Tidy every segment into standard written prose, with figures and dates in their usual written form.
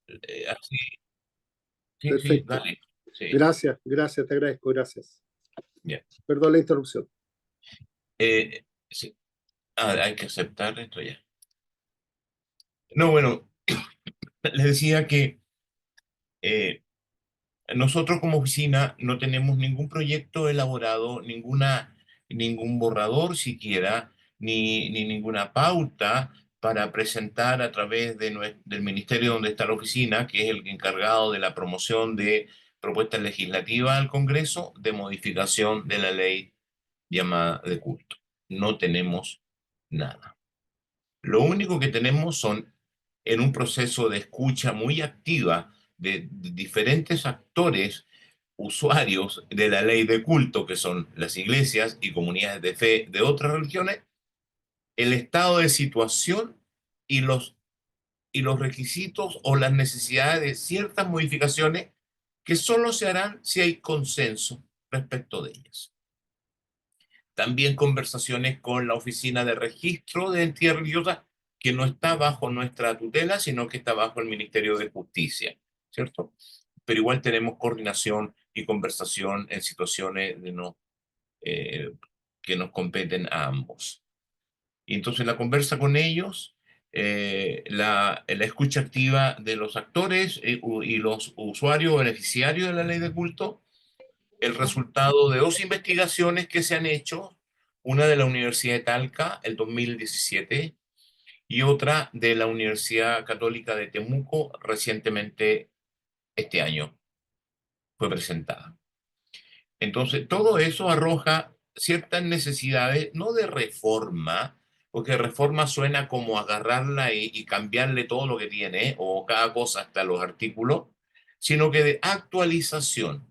Así, sí, sí, Perfecto. dale. Sí, Gracias, gracias, te agradezco, gracias. ya. Perdón la interrupción. Sí. Ah, hay que aceptar esto ya. No, bueno, les decía que eh, nosotros como oficina no tenemos ningún proyecto elaborado, ningún borrador siquiera, ni ninguna pauta para presentar a través de del ministerio donde está la oficina, que es el encargado de la promoción de propuestas legislativas al Congreso de modificación de la ley llamada de culto. No tenemos nada. Lo único que tenemos son en un proceso de escucha muy activa de diferentes actores, usuarios de la ley de culto, que son las iglesias y comunidades de fe de otras religiones, el estado de situación y y los requisitos o las necesidades de ciertas modificaciones que solo se harán si hay consenso respecto de ellas. También conversaciones con la Oficina de Registro de Entidades Religiosas, que no está bajo nuestra tutela, sino que está bajo el Ministerio de Justicia, ¿cierto? Pero igual tenemos coordinación y conversación en situaciones eh, que nos competen a ambos. Y entonces la conversa con ellos, la escucha activa de los actores y los usuarios beneficiarios de la ley de culto, el resultado de dos investigaciones que se han hecho, una de la Universidad de Talca, el 2017, y otra de la Universidad Católica de Temuco, recientemente este año fue presentada. Entonces, todo eso arroja ciertas necesidades, no de reforma, porque reforma suena como agarrarla y cambiarle todo lo que tiene, o cada cosa hasta los artículos, sino que de actualización.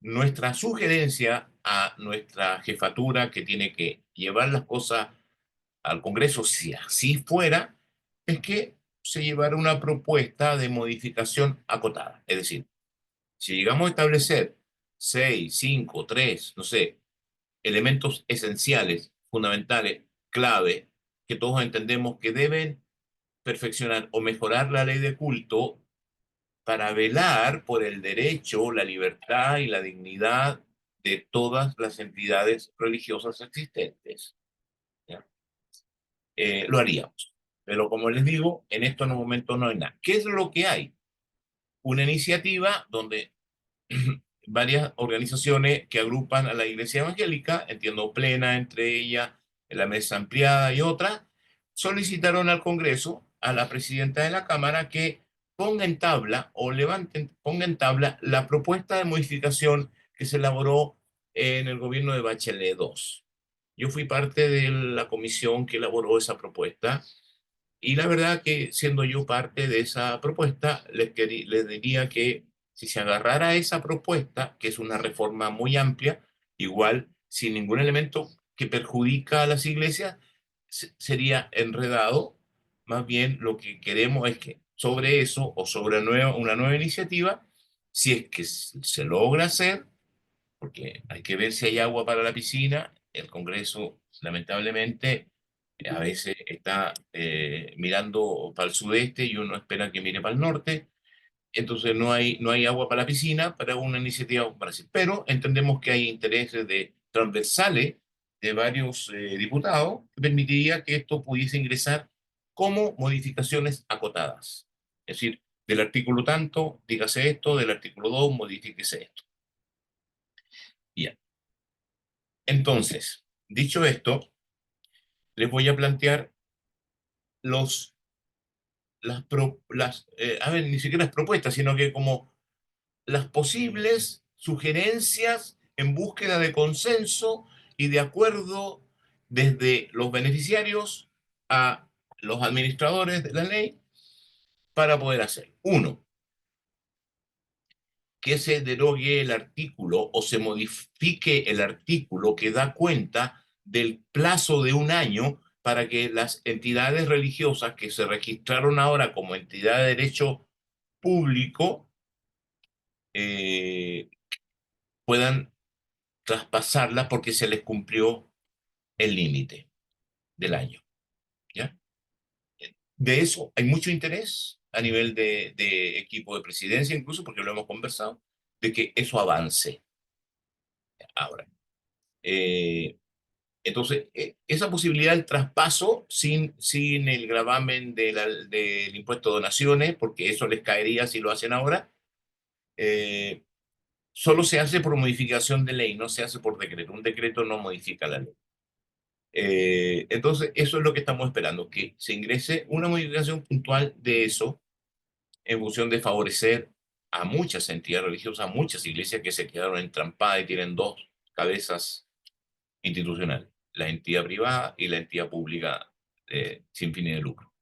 Nuestra sugerencia a nuestra jefatura que tiene que llevar las cosas al Congreso, si así fuera, es que se llevara una propuesta de modificación acotada. Es decir, si llegamos a establecer seis, cinco, tres, no sé, elementos esenciales, fundamentales, clave, que todos entendemos que deben perfeccionar o mejorar la ley de culto para velar por el derecho, la libertad y la dignidad de todas las entidades religiosas existentes. ¿Ya? Lo haríamos. Pero como les digo, en estos momentos no hay nada. ¿Qué es lo que hay? Una iniciativa donde varias organizaciones que agrupan a la Iglesia Evangélica, entiendo Plena entre ellas, la Mesa Ampliada y otras, solicitaron al Congreso, a la presidenta de la Cámara, que ponga en tabla o ponga en tabla la propuesta de modificación que se elaboró en el gobierno de Bachelet II. Yo fui parte de la comisión que elaboró esa propuesta y la verdad que siendo yo parte de esa propuesta, les diría que si se agarrara a esa propuesta, que es una reforma muy amplia, igual sin ningún elemento que perjudica a las iglesias, sería enredado. Más bien lo que queremos es que sobre eso o sobre una nueva iniciativa, si es que se logra hacer, porque hay que ver si hay agua para la piscina. El Congreso, lamentablemente, a veces está mirando para el sudeste y uno espera que mire para el norte. Entonces no hay agua para la piscina para una iniciativa como Brasil. Pero entendemos que hay intereses transversales de varios diputados que permitiría que esto pudiese ingresar como modificaciones acotadas. Es decir, del artículo tanto, dígase esto, del artículo 2, modifíquese esto. Bien. Entonces, dicho esto, les voy a plantear los, a ver, ni siquiera las propuestas, sino que como las posibles sugerencias en búsqueda de consenso y de acuerdo desde los beneficiarios a los administradores de la ley para poder hacer. Uno, que se derogue el artículo o se modifique el artículo que da cuenta del plazo de un año para que las entidades religiosas que se registraron ahora como entidad de derecho público eh, puedan traspasarla porque se les cumplió el límite del año. ¿Ya? De eso hay mucho interés. a nivel de equipo de presidencia, incluso porque lo hemos conversado, de que eso avance ahora. Eh, entonces, esa posibilidad del traspaso sin el gravamen del impuesto de donaciones, porque eso les caería si lo hacen ahora, eh, solo se hace por modificación de ley, no se hace por decreto. Un decreto no modifica la ley. Entonces, eso es lo que estamos esperando, que se ingrese una modificación puntual de eso en función de favorecer a muchas entidades religiosas, a muchas iglesias que se quedaron entrampadas y tienen dos cabezas institucionales, la entidad privada y la entidad pública sin fines de lucro.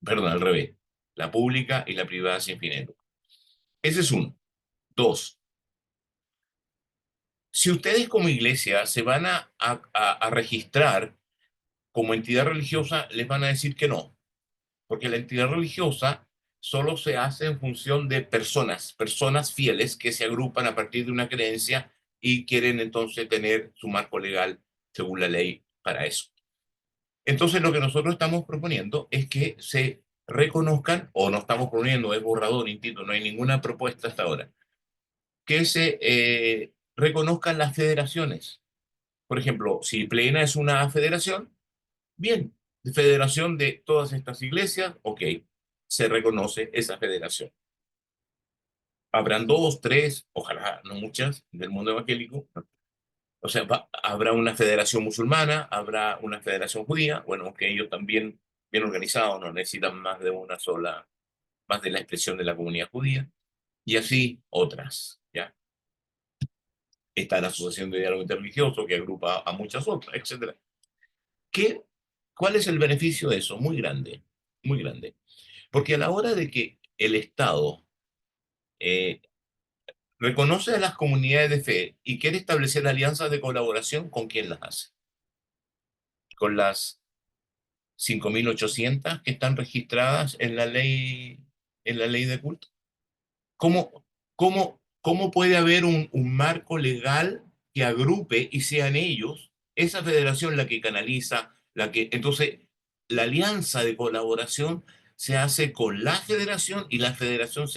Perdón, al revés, la pública y la privada sin fines de lucro. Ese es uno. Dos, si ustedes como iglesia se van a registrar como entidad religiosa, les van a decir que no, porque la entidad religiosa solo se hace en función de personas fieles que se agrupan a partir de una creencia y quieren entonces tener su marco legal según la ley para eso. Entonces lo que nosotros estamos proponiendo es que se reconozcan, o no estamos proponiendo, es borrador, insisto, no hay ninguna propuesta hasta ahora, que se reconozcan las federaciones. Por ejemplo, si Plena es una federación, bien, federación de todas estas iglesias, ok, se reconoce esa federación. Habrán dos, tres, ojalá no muchas, del mundo evangélico. O sea, habrá una federación musulmana, habrá una federación judía, bueno, que ellos también bien organizados, no necesitan más de una sola, más de la expresión de la comunidad judía, y así otras, ¿ya? Está la Asociación de Diálogo Interreligioso, que agrupa a muchas otras, etcétera. ¿Qué, ¿Cuál es el beneficio de eso? Muy grande, muy grande. Porque a la hora de que el Estado eh, reconoce a las comunidades de fe y quiere establecer alianzas de colaboración, ¿con quién las hace? Con las 5.800 que están registradas en la ley de culto. ¿Cómo, cómo puede haber un marco legal que agrupe y sean ellos, esa federación la que canaliza, entonces, la alianza de colaboración se hace con la federación y la federación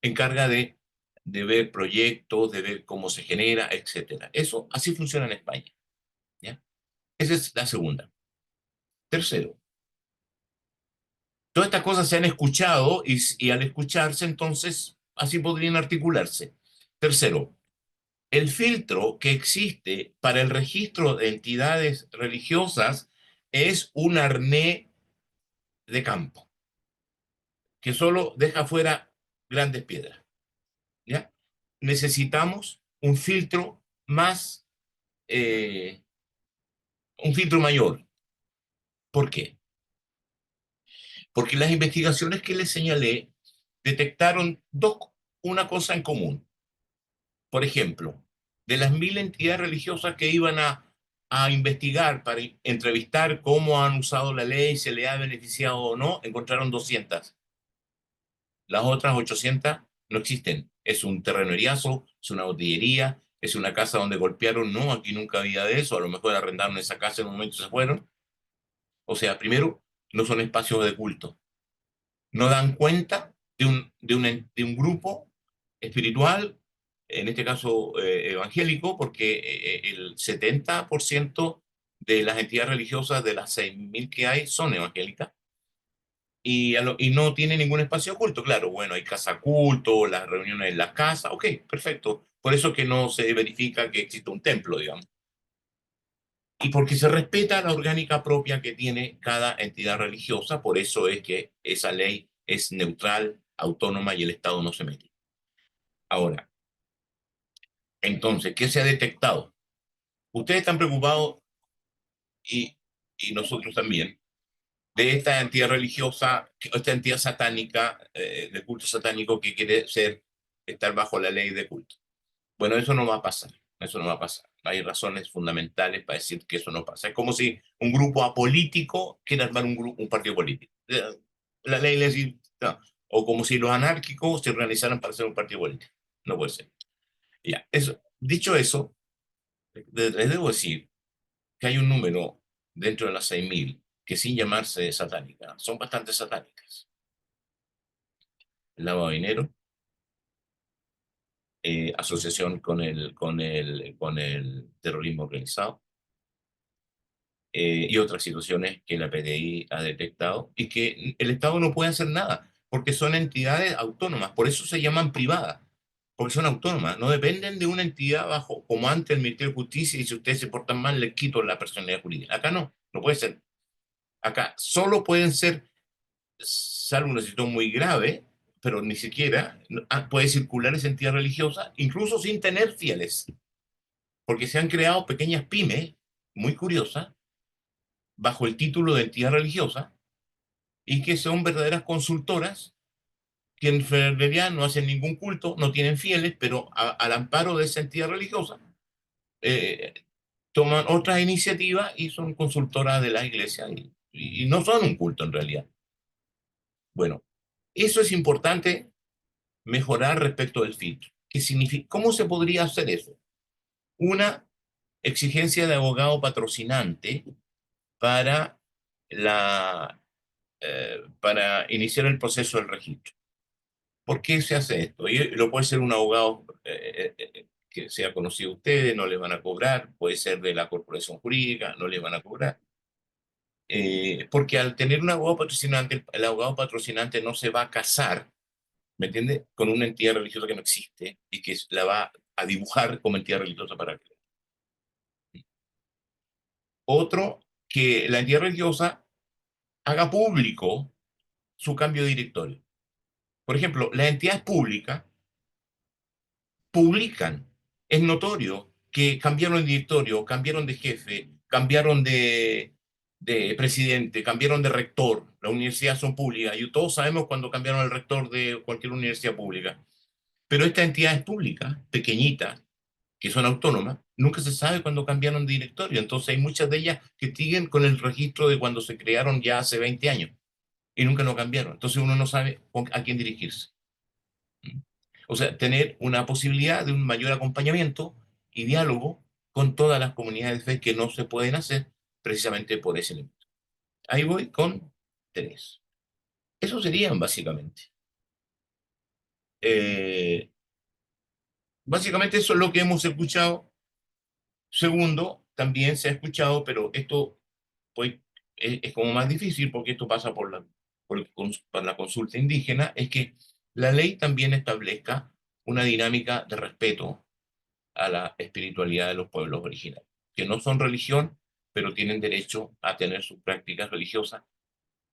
encarga de ver proyectos, de ver cómo se genera, etcétera. Eso así funciona en España, ¿ya? Esa es la segunda. Tercero, todas estas cosas se han escuchado y al escucharse, entonces, así podrían articularse. Tercero, el filtro que existe para el registro de entidades religiosas es un arnés de campo, que solo deja fuera grandes piedras, ¿ya? Necesitamos eh, un filtro mayor. ¿Por qué? Porque las investigaciones que les señalé detectaron una cosa en común. Por ejemplo, de las 1.000 entidades religiosas que iban a investigar para entrevistar cómo han usado la ley, si le ha beneficiado o no, encontraron 200. Las otras 800 no existen. Es un terreno eriazo, es una botillería, es una casa donde golpearon. No, aquí nunca había de eso. A lo mejor arrendaron esa casa en un momento y se fueron. O sea, primero, no son espacios de culto. No dan cuenta de un grupo espiritual, en este caso evangélico, porque el 70% de las entidades religiosas de las 6.000 que hay son evangélicas y no tiene ningún espacio oculto. Claro, bueno, hay casa culto, las reuniones en las casas, ok, perfecto. Por eso que no se verifica que existe un templo, digamos. Y porque se respeta la orgánica propia que tiene cada entidad religiosa, por eso es que esa ley es neutral, autónoma y el Estado no se mete. Ahora, entonces, ¿qué se ha detectado? Ustedes están preocupados y, y nosotros también de esta entidad religiosa, esta entidad satánica, de culto satánico que quiere estar bajo la ley de culto. Bueno, eso no va a pasar, eso no va a pasar. Hay razones fundamentales para decir que eso no pasa. Es como si un grupo apolítico quiere armar un partido político. La ley le dice, no. O como si los anárquicos se organizaran para hacer un partido político. No puede ser. Ya, eso. Dicho eso, les debo decir que hay un número dentro de las 6.000 que sin llamarse satánica, son bastante satánicas. lavado de dinero, asociación con el terrorismo organizado, y otras situaciones que la PDI ha detectado y que el Estado no puede hacer nada, porque son entidades autónomas, por eso se llaman privadas, porque son autónomas, no dependen de una entidad bajo, como antes el Ministerio de Justicia, y si ustedes se portan mal, les quito la personalidad jurídica. Acá no, no puede ser. Acá solo pueden ser, salvo una situación muy grave, pero ni siquiera puede circular esa entidad religiosa, incluso sin tener fieles, porque se han creado pequeñas pymes muy curiosas bajo el título de entidad religiosa y que son verdaderas consultoras que en realidad no hacen ningún culto, no tienen fieles, pero al amparo de esa entidad religiosa eh, toman otras iniciativas y son consultoras de la iglesia y no son un culto en realidad. Bueno, eso es importante mejorar respecto del filtro. ¿Qué significa? ¿Cómo se podría hacer eso? Una exigencia de abogado patrocinante para, para iniciar el proceso del registro. ¿Por qué se hace esto? Y lo puede ser un abogado que sea conocido a ustedes, no les van a cobrar, puede ser de la corporación jurídica, no les van a cobrar. Porque al tener un abogado patrocinante, el abogado patrocinante no se va a casar, ¿me entiende? Con una entidad religiosa que no existe y que la va a dibujar como entidad religiosa para que. Otro, que la entidad religiosa haga público su cambio de directorio. Por ejemplo, las entidades públicas publican. Es notorio que cambiaron de directorio, cambiaron de jefe, cambiaron de presidente, cambiaron de rector. Las universidades son públicas y todos sabemos cuando cambiaron el rector de cualquier universidad pública. Pero estas entidades públicas, pequeñitas, que son autónomas, nunca se sabe cuándo cambiaron de directorio. Entonces hay muchas de ellas que siguen con el registro de cuando se crearon ya hace 20 años y nunca lo cambiaron. Entonces uno no sabe a quién dirigirse. O sea, tener una posibilidad de un mayor acompañamiento y diálogo con todas las comunidades de fe que no se pueden hacer precisamente por ese elemento. Ahí voy con tres. Eso serían básicamente. Eh, Básicamente eso es lo que hemos escuchado. Segundo, también se ha escuchado, pero esto pues, es como más difícil porque esto pasa por la consulta indígena, es que la ley también establezca una dinámica de respeto a la espiritualidad de los pueblos originarios, que no son religión, pero tienen derecho a tener sus prácticas religiosas,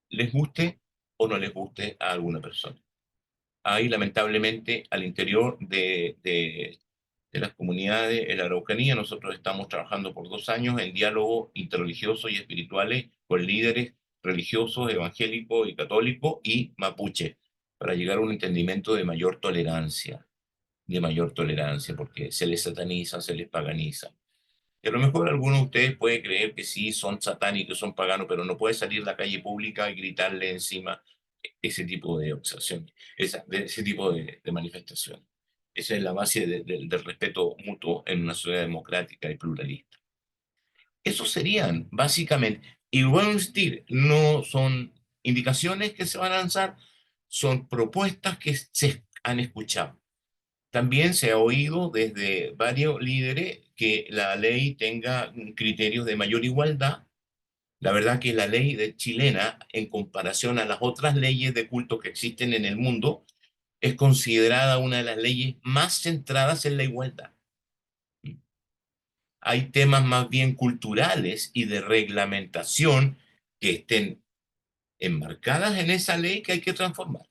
les guste o no les guste a alguna persona. Hay lamentablemente al interior de las comunidades en la Araucanía, nosotros estamos trabajando por 2 años en diálogo interreligioso y espirituales con líderes religiosos, evangélicos y católicos y mapuche, para llegar a un entendimiento de mayor tolerancia, porque se les sataniza, se les paganiza. Y a lo mejor algunos de ustedes pueden creer que sí, son satánicos, son paganos, pero no puede salir a la calle pública y gritarle encima ese tipo de observaciones, ese tipo de manifestaciones. Esa es la base del respeto mutuo en una sociedad democrática y pluralista. Esos serían, básicamente, y vuelvo a insistir, no son indicaciones que se van a lanzar, son propuestas que se han escuchado. También se ha oído desde varios líderes que la ley tenga criterios de mayor igualdad. La verdad que la ley chilena, en comparación a las otras leyes de culto que existen en el mundo, es considerada una de las leyes más centradas en la igualdad. Hay temas más bien culturales y de reglamentación que estén enmarcadas en esa ley que hay que transformar.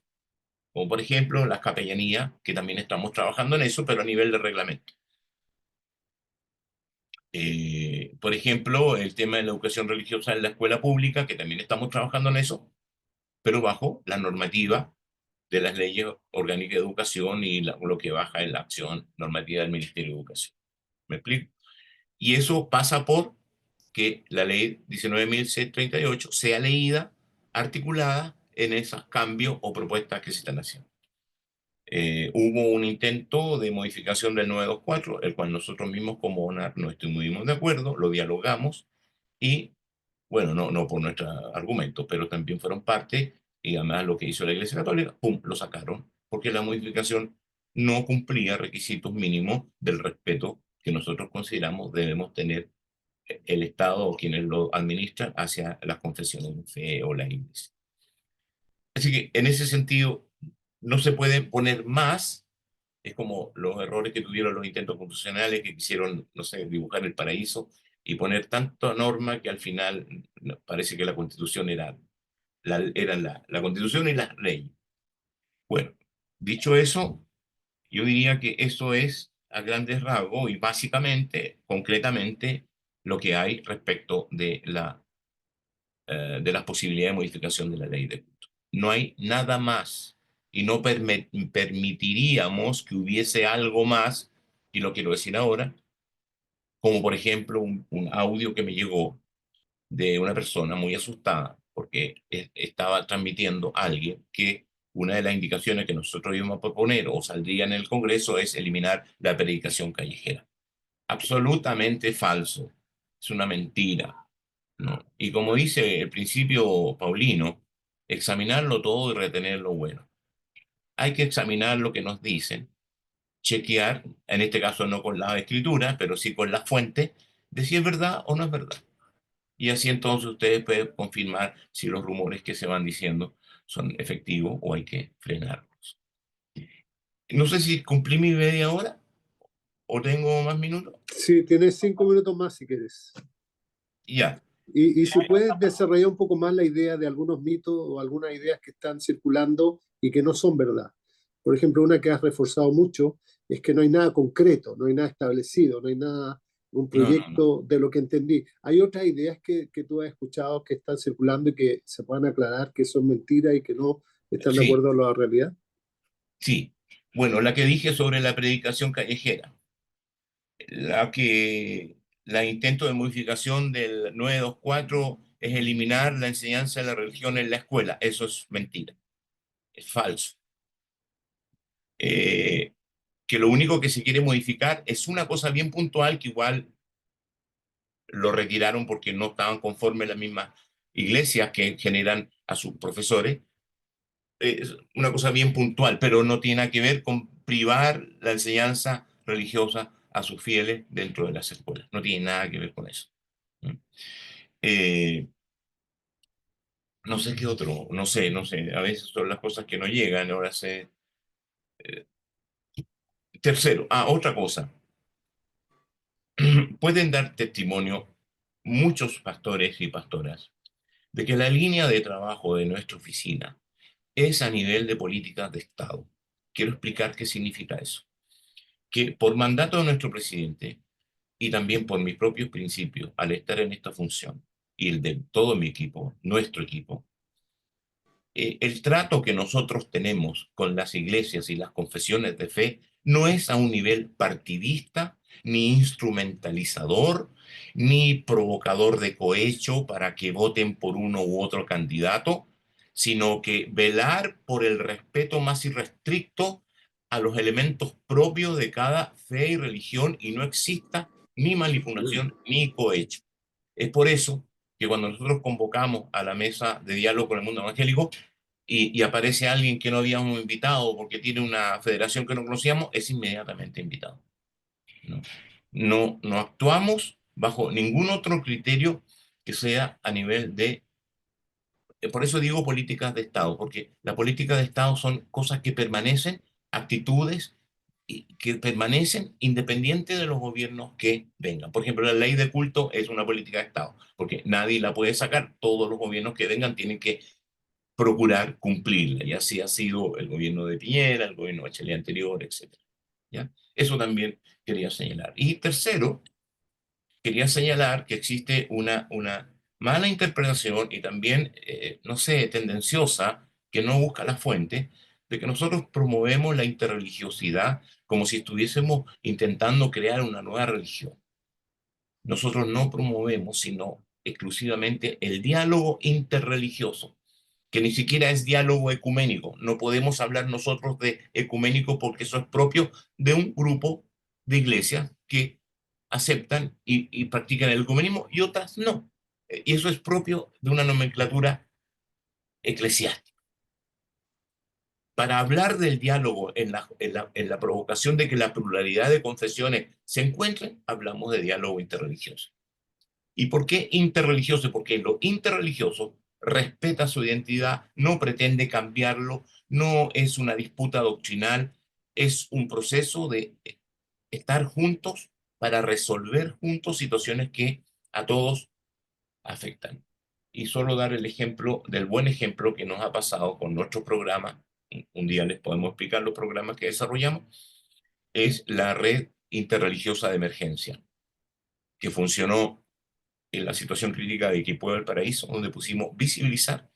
Como por ejemplo las capellanías, que también estamos trabajando en eso, pero a nivel de reglamento. Por ejemplo, el tema de la educación religiosa en la escuela pública, que también estamos trabajando en eso, pero bajo la normativa de las leyes orgánicas de educación y lo que baja en la acción normativa del Ministerio de Educación. ¿Me explico? Y eso pasa por que la ley 19.638 sea leída, articulada en esos cambios o propuestas que se están haciendo. Hubo un intento de modificación del 924, el cual nosotros mismos como ONAR no estuvimos de acuerdo, lo dialogamos y, bueno, no por nuestros argumentos, pero también fueron parte y además lo que hizo la Iglesia Católica, ¡pum!, lo sacaron porque la modificación no cumplía requisitos mínimos del respeto que nosotros consideramos debemos tener el Estado o quienes lo administran hacia las confesiones de fe o la iglesia. Así que en ese sentido no se puede poner más. Es como los errores que tuvieron los intentos constitucionales que quisieron, no sé, dibujar el paraíso y poner tanta norma que al final parece que la Constitución era la Constitución y las leyes. Bueno, dicho eso, yo diría que eso es a grandes rasgos y básicamente, concretamente, lo que hay respecto de las posibilidades de modificación de la ley de culto. No hay nada más y no permitiríamos que hubiese algo más, y lo quiero decir ahora, como por ejemplo un audio que me llegó de una persona muy asustada porque estaba transmitiendo a alguien que una de las indicaciones que nosotros íbamos a proponer o saldría en el Congreso es eliminar la predicación callejera. Absolutamente falso. Es una mentira, ¿no? Y como dice el principio paulino, examinarlo todo y retener lo bueno. Hay que examinar lo que nos dicen, chequear, en este caso no con la escritura, pero sí con la fuente, de si es verdad o no es verdad. Y así entonces ustedes pueden confirmar si los rumores que se van diciendo son efectivos o hay que frenarlos. No sé si cumplí mi media hora o tengo más minutos. Sí, tienes 5 minutos más si quieres. Ya, Y si puedes desarrollar un poco más la idea de algunos mitos o algunas ideas que están circulando y que no son verdad. Por ejemplo, una que has reforzado mucho es que no hay nada concreto, no hay nada establecido, no hay nada, un no, no, no. proyecto de lo que entendí. ¿Hay otras ideas que tú has escuchado que están circulando y que se puedan aclarar que son mentiras y que no están de Sí, acuerdo a la realidad? sí. Bueno, la que dije sobre la predicación callejera, la intento de modificación del 924 es eliminar la enseñanza de la religión en la escuela. Eso es mentira, es falso. Eh, que lo único que se quiere modificar es una cosa bien puntual que igual lo retiraron porque no estaban conformes las mismas iglesias que generan a sus profesores. Es una cosa bien puntual, pero no tiene nada que ver con privar la enseñanza religiosa a sus fieles dentro de las escuelas. No tiene nada que ver con eso. ¿Mm? Eh, no sé qué otro, no sé, a veces son las cosas que no llegan, ahora sé. Tercero, otra cosa, pueden dar testimonio muchos pastores y pastoras de que la línea de trabajo de nuestra oficina es a nivel de políticas de Estado. Quiero explicar qué significa eso. Que por mandato de nuestro presidente y también por mis propios principios, al estar en esta función y el de todo mi equipo, nuestro equipo, el trato que nosotros tenemos con las iglesias y las confesiones de fe no es a un nivel partidista, ni instrumentalizador, ni provocador de cohecho para que voten por uno u otro candidato, sino que velar por el respeto más irrestricto a los elementos propios de cada fe y religión y no exista ni manipulación ni cohecho. Es por eso que cuando nosotros convocamos a la mesa de diálogo con el mundo evangélico, y aparece alguien que no habíamos invitado porque tiene una federación que no conocíamos, es inmediatamente invitado. No, no actuamos bajo ningún otro criterio que sea a nivel de, por eso digo políticas de Estado, porque la política de Estado son cosas que permanecen, actitudes y que permanecen independiente de los gobiernos que vengan. Por ejemplo, la ley de culto es una política de Estado, porque nadie la puede sacar, todos los gobiernos que vengan tienen que procurar cumplirla, y así ha sido el gobierno de Piñera, el gobierno de Bachelet anterior, etcétera. ¿Ya? Eso también quería señalar. Y tercero, quería señalar que existe una mala interpretación y también, no sé, tendenciosa, que no busca la fuente, de que nosotros promovemos la interreligiosidad como si estuviésemos intentando crear una nueva religión. Nosotros no promovemos, sino exclusivamente el diálogo interreligioso, que ni siquiera es diálogo ecuménico. No podemos hablar nosotros de ecuménico porque eso es propio de un grupo de iglesias que aceptan y practican el ecumenismo y otras no. Y eso es propio de una nomenclatura eclesiástica. para hablar del diálogo en la provocación de que la pluralidad de confesiones se encuentren, hablamos de diálogo interreligioso. ¿Y por qué interreligioso? Porque lo interreligioso respeta su identidad, no pretende cambiarlo, no es una disputa doctrinal, es un proceso de estar juntos para resolver juntos situaciones que a todos afectan. Y solo dar el ejemplo del buen ejemplo que nos ha pasado con nuestro programa, un día les podemos explicar los programas que desarrollamos, es la red interreligiosa de emergencia, que funcionó en la situación crítica de Quilpué del Paraíso, donde pusimos visibilizar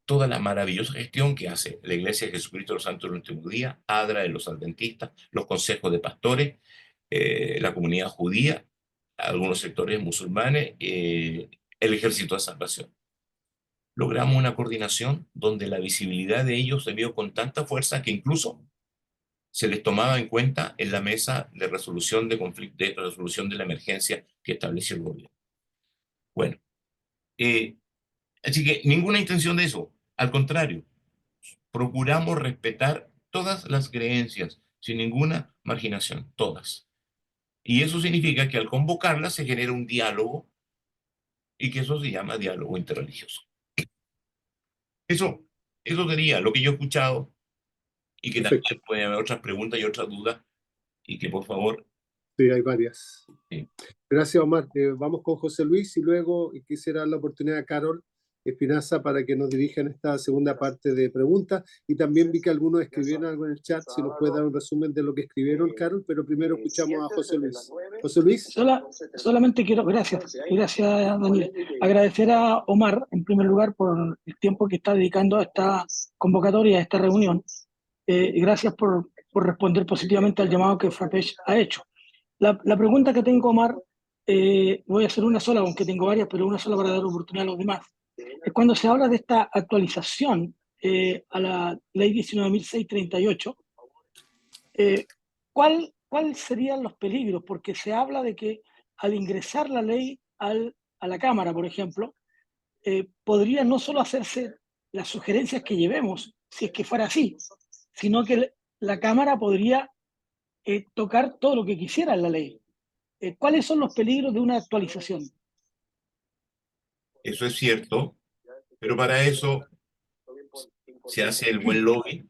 toda la maravillosa gestión que hace la Iglesia de Jesucristo de los Santos del Último Día, ADRA de los Adventistas, los consejos de pastores, la comunidad judía, algunos sectores musulmanes, el Ejército de Salvación. Logramos una coordinación donde la visibilidad de ellos se vio con tanta fuerza que incluso se les tomaba en cuenta en la mesa de resolución de conflicto, de resolución de la emergencia que estableció el gobierno. Bueno, así que ninguna intención de eso. Al contrario, procuramos respetar todas las creencias, sin ninguna marginación, todas. Y eso significa que al convocarlas se genera un diálogo y que eso se llama diálogo interreligioso. Eso, eso sería lo que yo he escuchado y que Perfecto. también puede haber otras preguntas y otras dudas y que por favor... Sí, hay varias. eh, Gracias, Omar. Vamos con José Luis y luego quisiera dar la oportunidad a Carol Espinaza para que nos dirijan esta segunda parte de preguntas. Y también vi que algunos escribieron algo en el chat, si nos puede dar un resumen de lo que escribieron, Carol, pero primero escuchamos a José Luis. José Luis. Solamente quiero, gracias Daniel, agradecer a Omar en primer lugar por el tiempo que está dedicando a esta convocatoria, a esta reunión. Y gracias por responder positivamente al llamado que FAPESH ha hecho. La pregunta que tengo, Omar, voy a hacer una sola, aunque tengo varias, pero una sola para dar oportunidad a los demás. Es cuando se habla de esta actualización a la ley 19.638, ¿cuál serían los peligros? Porque se habla de que al ingresar la ley a la Cámara, por ejemplo, podría no solo hacerse las sugerencias que llevemos, si es que fuera así, sino que la Cámara podría tocar todo lo que quisiera en la ley. ¿Cuáles son los peligros de una actualización? eso es cierto, pero para eso se hace el buen lobby,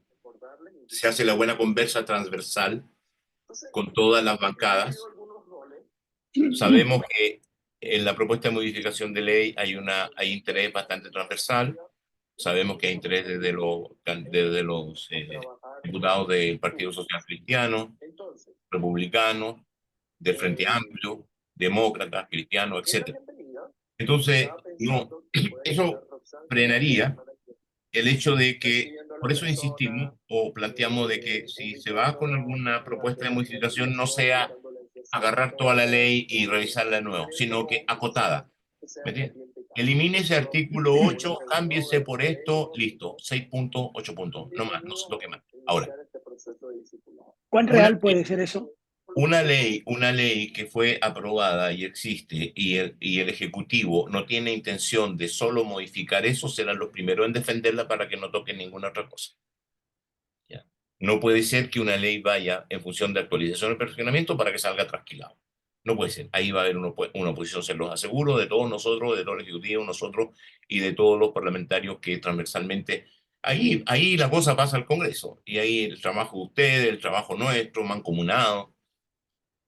se hace la buena conversa transversal con todas las bancadas. Sabemos que en la propuesta de modificación de ley hay interés bastante transversal. Sabemos que hay interés desde los diputados del Partido Social Cristiano, republicanos, del Frente Amplio, demócratas, cristianos, etcétera. Entonces, no, eso frenaría el hecho de que, por eso insistimos o planteamos de que si se va con alguna propuesta de modificación no sea agarrar toda la ley y revisarla de nuevo, sino que acotada. ¿Me entiendes? Elimine ese artículo 8, cámbiese por esto, listo, 6 puntos, 8 puntos, no más, no se toque más. Ahora, ¿Cuán una, real puede ser eso? una ley que fue aprobada y existe y el Ejecutivo no tiene intención de solo modificar eso, serán los primeros en defenderla para que no toque ninguna otra cosa. ¿Ya? No puede ser que una ley vaya en función de actualización y perfeccionamiento para que salga trasquilado. No puede ser. Ahí va a haber una oposición, se los aseguro, de todos nosotros, de todo el Ejecutivo, nosotros y de todos los parlamentarios que transversalmente... Ahí la cosa pasa al Congreso y ahí el trabajo de ustedes, el trabajo nuestro, mancomunado,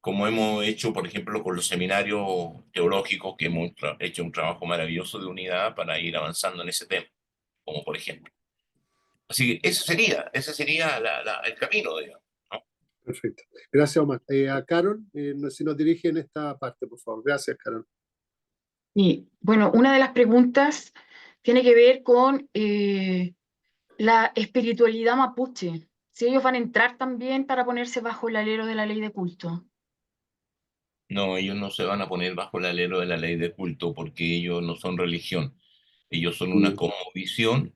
como hemos hecho, por ejemplo, con los seminarios teológicos, que hemos hecho un trabajo maravilloso de unidad para ir avanzando en ese tema, como por ejemplo. Así que ese sería el camino, digamos, ¿no? Perfecto. Gracias, Omar. A Carol, si nos dirige en esta parte, por favor. Gracias, Carol. Y bueno, una de las preguntas tiene que ver con la espiritualidad mapuche. Si ellos van a entrar también para ponerse bajo el alero de la ley de culto. No, ellos no se van a poner bajo el alero de la ley de culto porque ellos no son religión. Ellos son una cosmovisión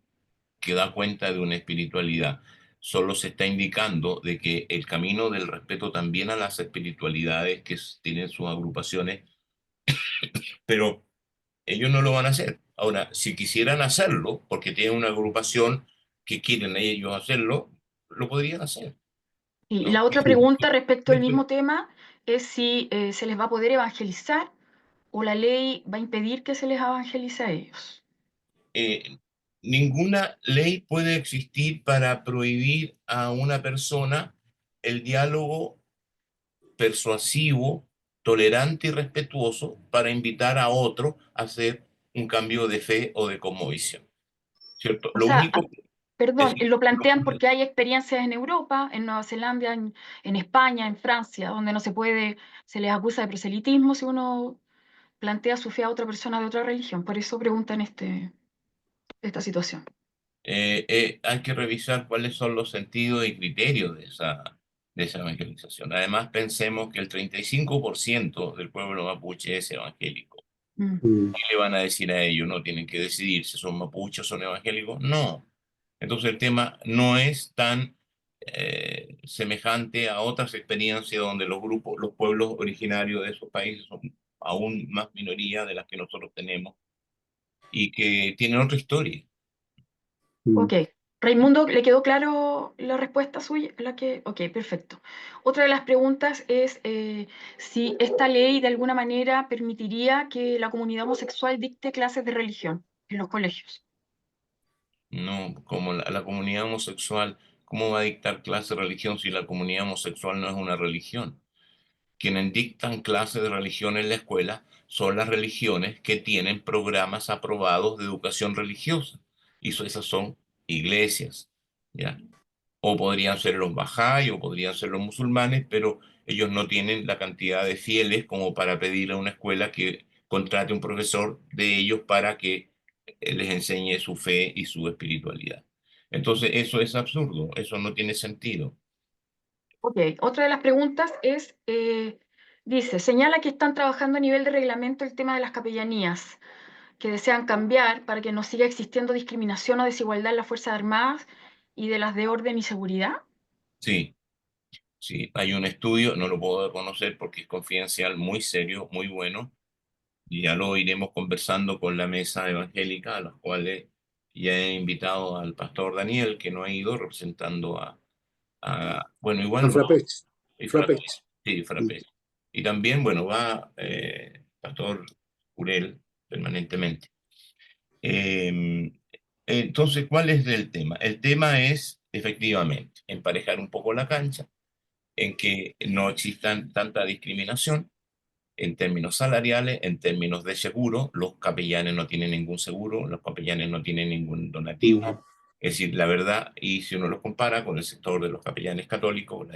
que da cuenta de una espiritualidad. Solo se está indicando de que el camino del respeto también a las espiritualidades que tienen sus agrupaciones, pero ellos no lo van a hacer. Ahora, si quisieran hacerlo, porque tienen una agrupación que quieren ellos hacerlo, lo podrían hacer, Y ¿no? la otra pregunta respecto al Esto, mismo tema es si se les va a poder evangelizar o la ley va a impedir que se les evangelice a ellos. ninguna ley puede existir para prohibir a una persona el diálogo persuasivo, tolerante y respetuoso para invitar a otro a hacer un cambio de fe o de cosmovisión, ¿cierto? O Lo sea, único es perdón, decir, lo plantean porque hay experiencias en Europa, en Nueva Zelanda, en España, en Francia, donde no se puede, se les acusa de proselitismo si uno plantea su fe a otra persona de otra religión. Por eso preguntan esta situación. hay que revisar cuáles son los sentidos y criterios de esa evangelización. Además, pensemos que el 35% del pueblo mapuche es evangélico. Mm. Mm. ¿Qué le van a decir a ellos? ¿No tienen que decidir si son mapuches o son evangélicos? No. Entonces el tema no es tan semejante a otras experiencias donde los grupos, los pueblos originarios de esos países son aún más minoría de las que nosotros tenemos y que tienen otra historia. Mm. Ok. Raimundo, ¿le quedó claro la respuesta suya? Ok, perfecto. Otra de las preguntas es si esta ley de alguna manera permitiría que la comunidad homosexual dicte clases de religión en los colegios. No, como la comunidad homosexual, ¿cómo va a dictar clase de religión si la comunidad homosexual no es una religión? Quienes dictan clases de religión en la escuela son las religiones que tienen programas aprobados de educación religiosa. Y esas son iglesias, ¿ya? O podrían ser los bahá'í o podrían ser los musulmanes, pero ellos no tienen la cantidad de fieles como para pedir a una escuela que contrate un profesor de ellos para que les enseñe su fe y su espiritualidad. Entonces, eso es absurdo, eso no tiene sentido. Ok, otra de las preguntas es, dice, señala que están trabajando a nivel de reglamento el tema de las capellanías, que desean cambiar para que no siga existiendo discriminación o desigualdad en las Fuerzas Armadas y de las de orden y seguridad. Sí, sí, hay un estudio, no lo puedo conocer porque es confidencial, muy serio, muy bueno, y ya lo iremos conversando con la mesa evangélica, a los cuales ya he invitado al pastor Daniel, que no ha ido representando bueno, A igual va, Frapech. y Frappé, Frapech. sí, Mm. Frappé. Y también, bueno, va pastor Curel permanentemente. Eh, entonces, ¿cuál es el tema? El tema es, efectivamente, emparejar un poco la cancha, en que no existan tanta discriminación en términos salariales, en términos de seguro. Los capellanes no tienen ningún seguro, los capellanes no tienen ningún donativo. Mm. Es decir, la verdad, y si uno los compara con el sector de los capellanes católicos,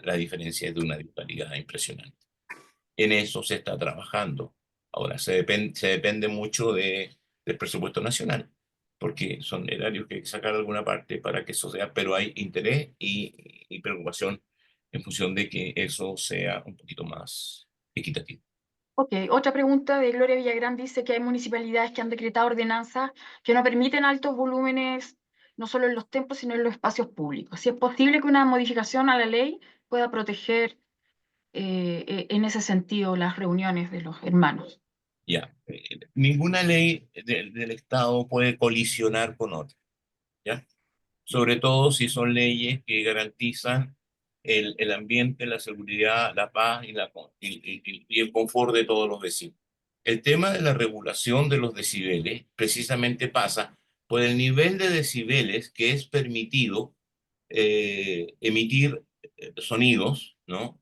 la diferencia es de una disparidad impresionante. En eso se está trabajando. Ahora, se depende mucho del presupuesto nacional, porque son erarios que hay que sacar de alguna parte para que eso sea, pero hay interés y preocupación en función de que eso sea un poquito más equitativo. Ok, otra pregunta de Gloria Villagrán dice que hay municipalidades que han decretado ordenanzas que no permiten altos volúmenes, no solo en los templos, sino en los espacios públicos. Si es posible que una modificación a la ley pueda proteger en ese sentido las reuniones de los hermanos. Ya, ninguna ley del Estado puede colisionar con otra, ¿ya? Sobre todo si son leyes que garantizan el ambiente, la seguridad, la paz y el confort de todos los vecinos. El tema de la regulación de los decibeles precisamente pasa por el nivel de decibeles que es permitido emitir sonidos, ¿no?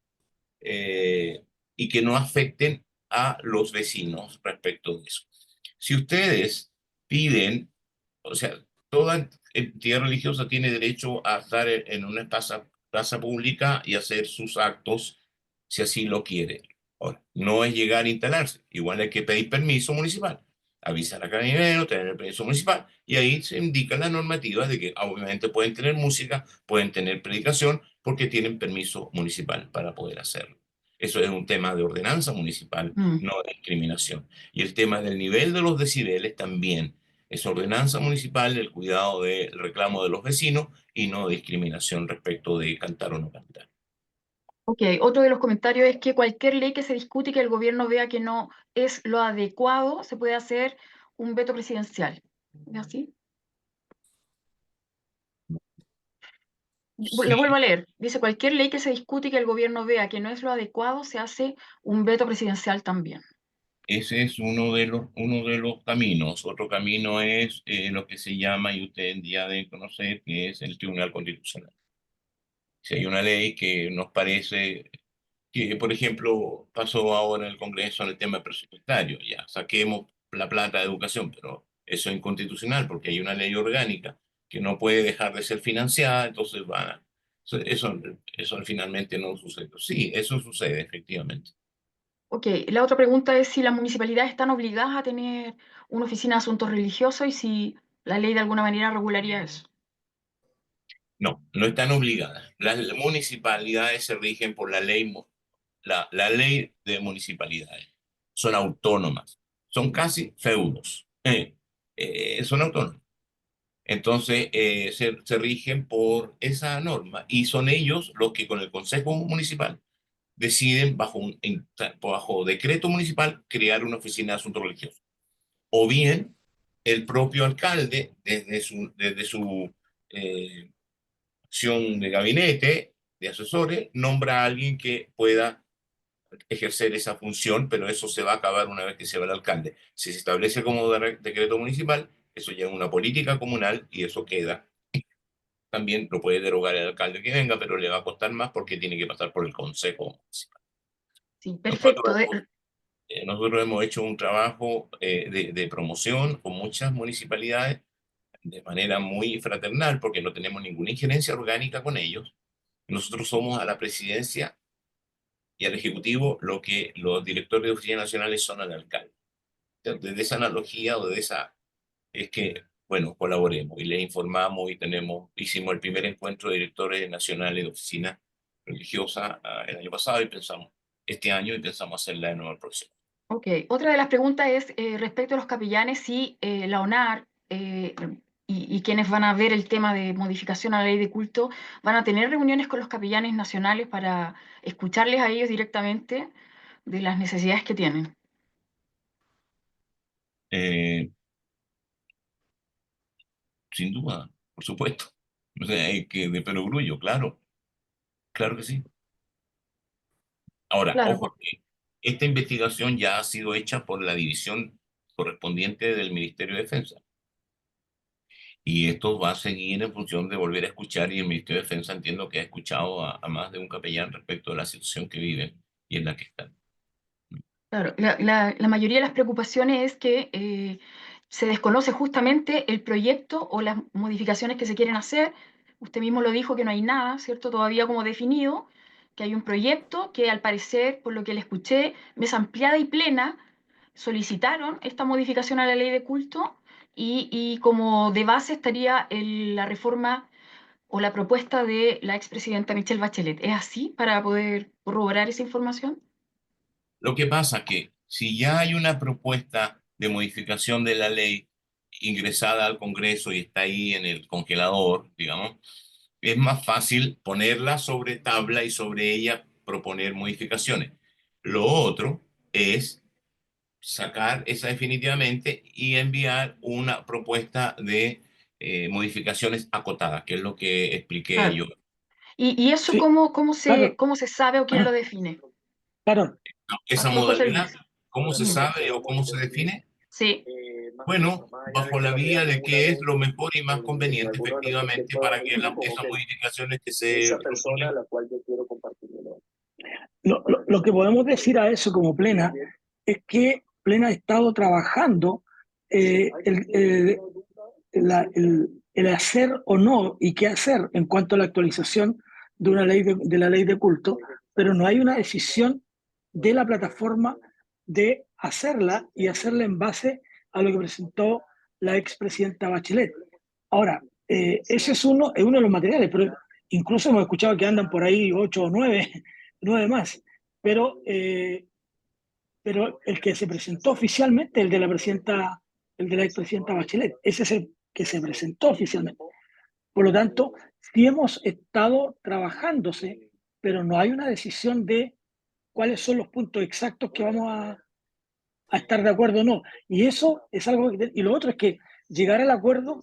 Y que no afecten a los vecinos respecto de eso. Si ustedes piden, o sea, toda entidad religiosa tiene derecho a estar en una plaza pública y hacer sus actos si así lo quiere. Ahora, no es llegar a instalarse, igual hay que pedir permiso municipal. Avisar a Carabinero, tener el permiso municipal, y ahí se indican las normativas de que obviamente pueden tener música, pueden tener predicación, porque tienen permiso municipal para poder hacerlo. Eso es un tema de ordenanza municipal, Mm. no de discriminación. Y el tema del nivel de los decibeles también es ordenanza municipal, el cuidado del reclamo de los vecinos y no discriminación respecto de cantar o no cantar. Ok, otro de los comentarios es que cualquier ley que se discute y que el gobierno vea que no es lo adecuado, se puede hacer un veto presidencial. ¿Es así? Lo vuelvo a Sí, leer. Dice, cualquier ley que se discute y que el gobierno vea que no es lo adecuado, se hace un veto presidencial también. ese es uno de los caminos. Otro camino es lo que se llama, y usted ya debe conocer, que es el Tribunal Constitucional. Si hay una ley que nos parece que, por ejemplo, pasó ahora en el Congreso en el tema presupuestario, ya saquemos la plata de educación, pero eso es inconstitucional porque hay una ley orgánica que no puede dejar de ser financiada, entonces eso finalmente no sucede. Sí, eso sucede efectivamente. Ok, la otra pregunta es si las municipalidades están obligadas a tener una oficina de asuntos religiosos y si la ley de alguna manera regularía eso. No, no están obligadas. Las municipalidades se rigen por la ley de municipalidades. Son autónomas, son casi feudos. Son autónomas. Entonces, se rigen por esa norma y son ellos los que con el Consejo Municipal deciden bajo decreto municipal crear una oficina de asuntos religiosos. O bien el propio alcalde, desde su eh, acción de gabinete, de asesores, nombra a alguien que pueda ejercer esa función, pero eso se va a acabar una vez que se va el alcalde. Si se establece como decreto municipal, eso ya es una política comunal y eso queda. También lo puede derogar el alcalde que venga, pero le va a costar más porque tiene que pasar por el consejo municipal. Sí, Nosotros perfecto. nosotros hemos hecho un trabajo de promoción con muchas municipalidades de manera muy fraternal porque no tenemos ninguna injerencia orgánica con ellos. Nosotros somos a la presidencia y al ejecutivo lo que los directores de oficinas nacionales son al alcalde. Desde esa analogía o de esa es que, bueno, colaboremos y le informamos y hicimos el primer encuentro de directores nacionales de oficina religiosa el año pasado y pensamos, este año y pensamos hacerla de nuevo el próximo. Ok, otra de las preguntas es respecto a los capellanes, si la ONAR y quienes van a ver el tema de modificación a la ley de culto van a tener reuniones con los capellanes nacionales para escucharles a ellos directamente de las necesidades que tienen. Eh, Sin duda, por supuesto. O sea, de perogrullo, claro, claro que sí. Ahora, Claro, ojo, que esta investigación ya ha sido hecha por la división correspondiente del Ministerio de Defensa. Y esto va a seguir en función de volver a escuchar, y el Ministerio de Defensa entiendo que ha escuchado a más de un capellán respecto de la situación que viven y en la que están. claro. La mayoría de las preocupaciones es que se desconoce justamente el proyecto o las modificaciones que se quieren hacer. Usted mismo lo dijo que no hay nada, ¿cierto? Todavía como definido, que hay un proyecto que al parecer, por lo que le escuché, mesa ampliada y plena solicitaron esta modificación a la ley de culto y como de base estaría la reforma o la propuesta de la expresidenta Michelle Bachelet. ¿Es así para poder corroborar esa información? Lo que pasa que si ya hay una propuesta de modificación de la ley ingresada al Congreso y está ahí en el congelador, digamos, es más fácil ponerla sobre tabla y sobre ella proponer modificaciones. Lo otro es sacar esa definitivamente y enviar una propuesta de modificaciones acotadas, que es lo que expliqué Claro. yo. ¿Y eso Sí, claro, cómo se sabe o quién lo define? claro, Esa Arturo José modalidad, Luis. ¿cómo se Ujú. sabe o cómo se define? Sí, Bueno, bajo la vía de qué es lo mejor y más conveniente efectivamente para que esas modificaciones que se proponen. lo que podemos decir a eso como Plena es que Plena ha estado trabajando el hacer o no y qué hacer en cuanto a la actualización de una ley de la ley de culto, pero no hay una decisión de la plataforma de hacerla y hacerla en base a lo que presentó la expresidenta Bachelet. Ahora, ese es uno de los materiales, pero incluso hemos escuchado que andan por ahí ocho o nueve, nueve más, pero, pero el que se presentó oficialmente, el de la expresidenta Bachelet, ese es el que se presentó oficialmente. Por lo tanto, sí hemos estado trabajándose, pero no hay una decisión de cuáles son los puntos exactos que vamos a estar de acuerdo o no. Y eso es algo y lo otro es que llegar al acuerdo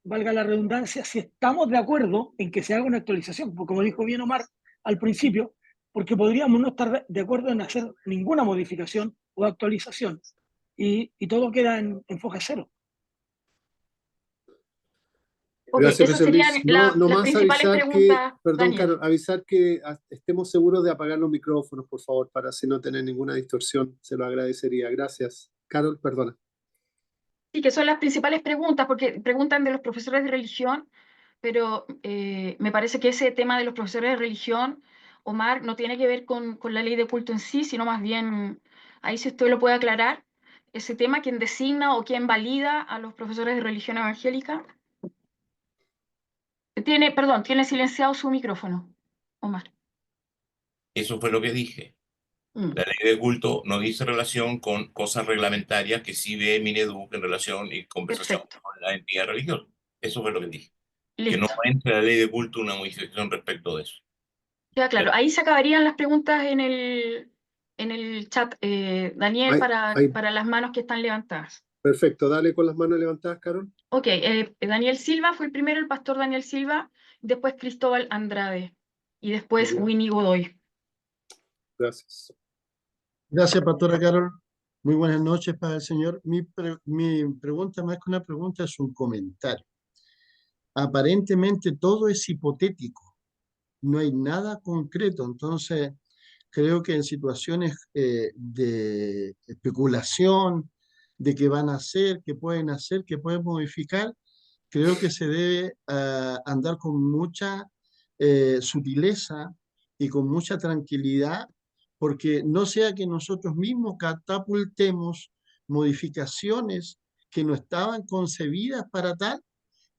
valga la redundancia, si estamos de acuerdo en que se haga una actualización, porque como dijo bien Omar al principio, porque podríamos no estar de acuerdo en hacer ninguna modificación o actualización, y todo queda en foja cero. Ok, Gracias, esas José Luis. serían No, las nomás principales avisar que, preguntas, perdón, Daniel. Carol, avisar que estemos seguros de apagar los micrófonos, por favor, para así no tener ninguna distorsión. Se lo agradecería. Gracias. Carol, perdona. Sí, que son las principales preguntas, porque preguntan de los profesores de religión, pero me parece que ese tema de los profesores de religión, Omar, no tiene que ver con la ley de culto en sí, sino más bien, ahí si usted lo puede aclarar, ese tema, quién designa o quién valida a los profesores de religión evangélica. Tiene silenciado su micrófono, Omar. Eso fue lo que dije. Mm, La ley de culto no dice relación con cosas reglamentarias que sí ve Mineduc en relación y conversación perfecto, con la entidad religiosa. Eso fue lo que dije. Que no listo. entre la ley de culto una modificación respecto de eso. Queda claro. Ahí se acabarían las preguntas en el chat, Daniel, Ahí, ahí. para las manos que están levantadas. Perfecto. Dale con las manos levantadas, Carol. Ok, Daniel Silva fue el primero, el pastor Daniel Silva, después Cristóbal Andrade y después Ya, Winnie Godoy. gracias. Gracias, pastora Carol. Muy buenas noches para el señor. Mi pregunta, más que una pregunta, es un comentario. Aparentemente todo es hipotético, no hay nada concreto, entonces creo que en situaciones de especulación, de qué van a hacer, qué pueden modificar, creo que se debe andar con mucha sutileza y con mucha tranquilidad, porque no sea que nosotros mismos catapultemos modificaciones que no estaban concebidas para tal,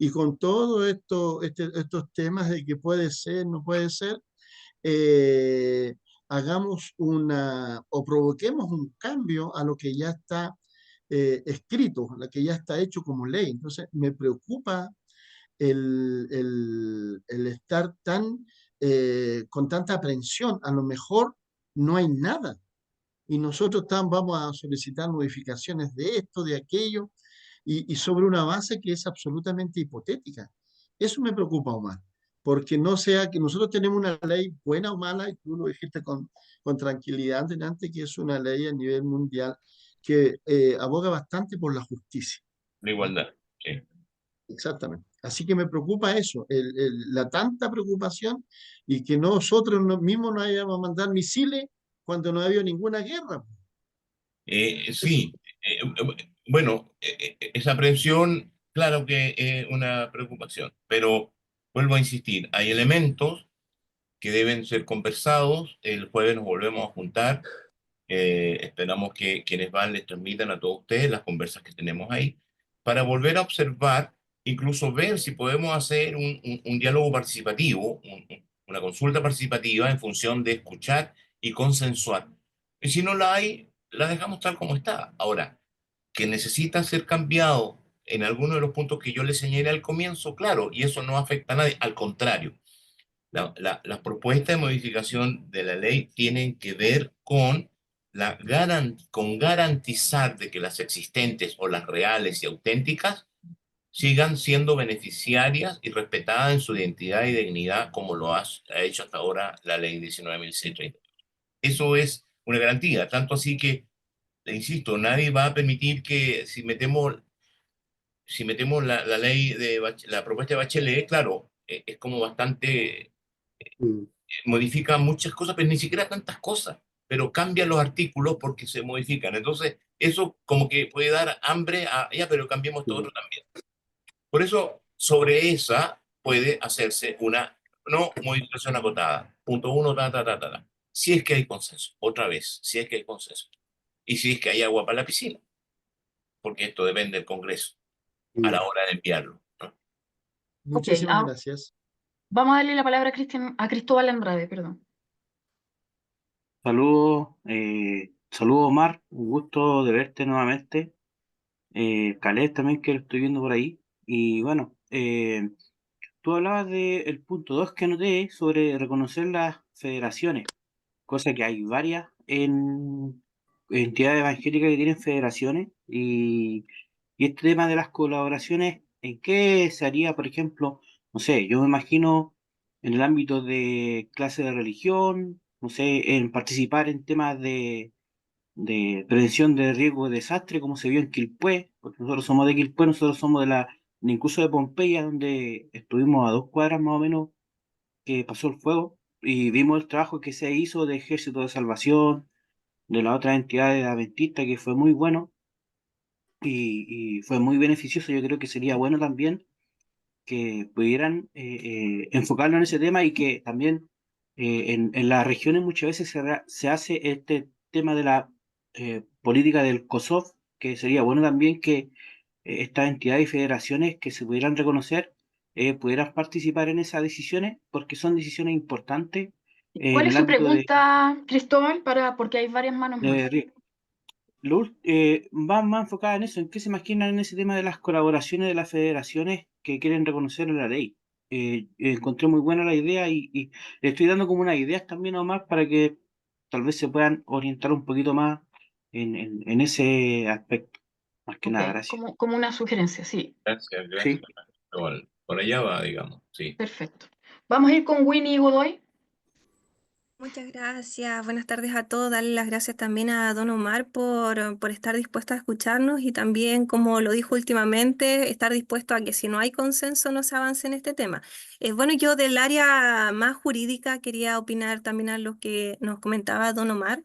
y con todo esto, estos temas de que puede ser, no puede ser, eh, hagamos o provoquemos un cambio a lo que ya está escrito, a lo que ya está hecho como ley. Entonces, me preocupa el estar con tanta aprensión. A lo mejor no hay nada y nosotros vamos a solicitar modificaciones de esto, de aquello, y sobre una base que es absolutamente hipotética. Eso me preocupa, Omar, porque no sea que nosotros tenemos una ley buena o mala, y tú lo dijiste con tranquilidad antes, que es una ley a nivel mundial que aboga bastante por la justicia. La igualdad. Sí. Exactamente. Así que me preocupa eso, la tanta preocupación y que nosotros mismos no hayamos a mandar misiles cuando no ha habido ninguna guerra. Eso. Sí, bueno, esa aprehensión, claro que es una preocupación, pero vuelvo a insistir, hay elementos que deben ser conversados. El jueves nos volvemos a juntar. Esperamos que quienes van les transmitan a todos ustedes las conversas que tenemos ahí para volver a observar, incluso ver si podemos hacer un diálogo participativo, una consulta participativa en función de escuchar y consensuar. Y si no la hay, la dejamos tal como está. Ahora, que necesita ser cambiado en alguno de los puntos que yo le señalé al comienzo, claro, y eso no afecta a nadie, al contrario. Las propuestas de modificación de la ley tienen que ver con, con garantizar de que las existentes o las reales y auténticas sigan siendo beneficiarias y respetadas en su identidad y dignidad como ha hecho hasta ahora la ley 19.630. Eso es una garantía, tanto así que, le insisto, nadie va a permitir que si metemos la ley la propuesta de Bachelet, claro, es como bastante Mm. modifica muchas cosas, pero ni siquiera tantas cosas, pero cambian los artículos porque se modifican. Entonces, eso como que puede dar hambre a, ya, pero cambiemos todo otro también. Por eso, sobre esa puede hacerse una no modificación acotada. Punto uno, ta. Si es que hay consenso, otra vez, si es que hay consenso. Y si es que hay agua para la piscina, porque esto depende del Congreso a la Mm. hora de enviarlo, ¿no? Ok, Muchísimas gracias. vamos a darle la palabra a Cristóbal Andrade, perdón. Saludos, saludos Omar, un gusto de verte nuevamente. Caleb también que lo estoy viendo por ahí. Y bueno, tú hablabas del punto 2 que anoté sobre reconocer las federaciones, cosa que hay varias en entidades evangélicas que tienen federaciones y este tema de las colaboraciones ¿en qué se haría, por ejemplo, no sé, yo me imagino en el ámbito de clase de religión, no sé, en participar en temas de prevención de riesgo de desastre, como se vio en Quilpué, porque nosotros somos de Quilpué, nosotros somos incluso de Pompeya, donde estuvimos a 2 cuadras más o menos que pasó el fuego, y vimos el trabajo que se hizo de Ejército de Salvación, de las otras entidades adventistas, que fue muy bueno y fue muy beneficioso. Yo creo que sería bueno también que pudieran enfocarlo en ese tema y que también en las regiones muchas veces se hace este tema de la política del COSOF, que sería bueno también que estas entidades y federaciones que se pudieran reconocer pudieran participar en esas decisiones porque son decisiones importantes ¿Cuál en es el su ámbito pregunta, Cristóbal? Porque hay varias manos más. de va más enfocada en eso, en qué se imaginan en ese tema de las colaboraciones de las federaciones que quieren reconocer en la ley. Encontré muy buena la idea y le estoy dando como unas ideas también a Omar para que tal vez se puedan orientar un poquito más en ese aspecto. Más que Ok, nada, gracias. como una sugerencia, sí, Gracias, Sí. gracias. Por allá va, digamos, sí. perfecto. Vamos a ir con Winnie Godoy. Muchas gracias, buenas tardes a todos. Darle las gracias también a don Omar por estar dispuesto a escucharnos y también, como lo dijo últimamente, estar dispuesto a que si no hay consenso no se avance en este tema. Bueno, yo del área más jurídica quería opinar también a lo que nos comentaba don Omar.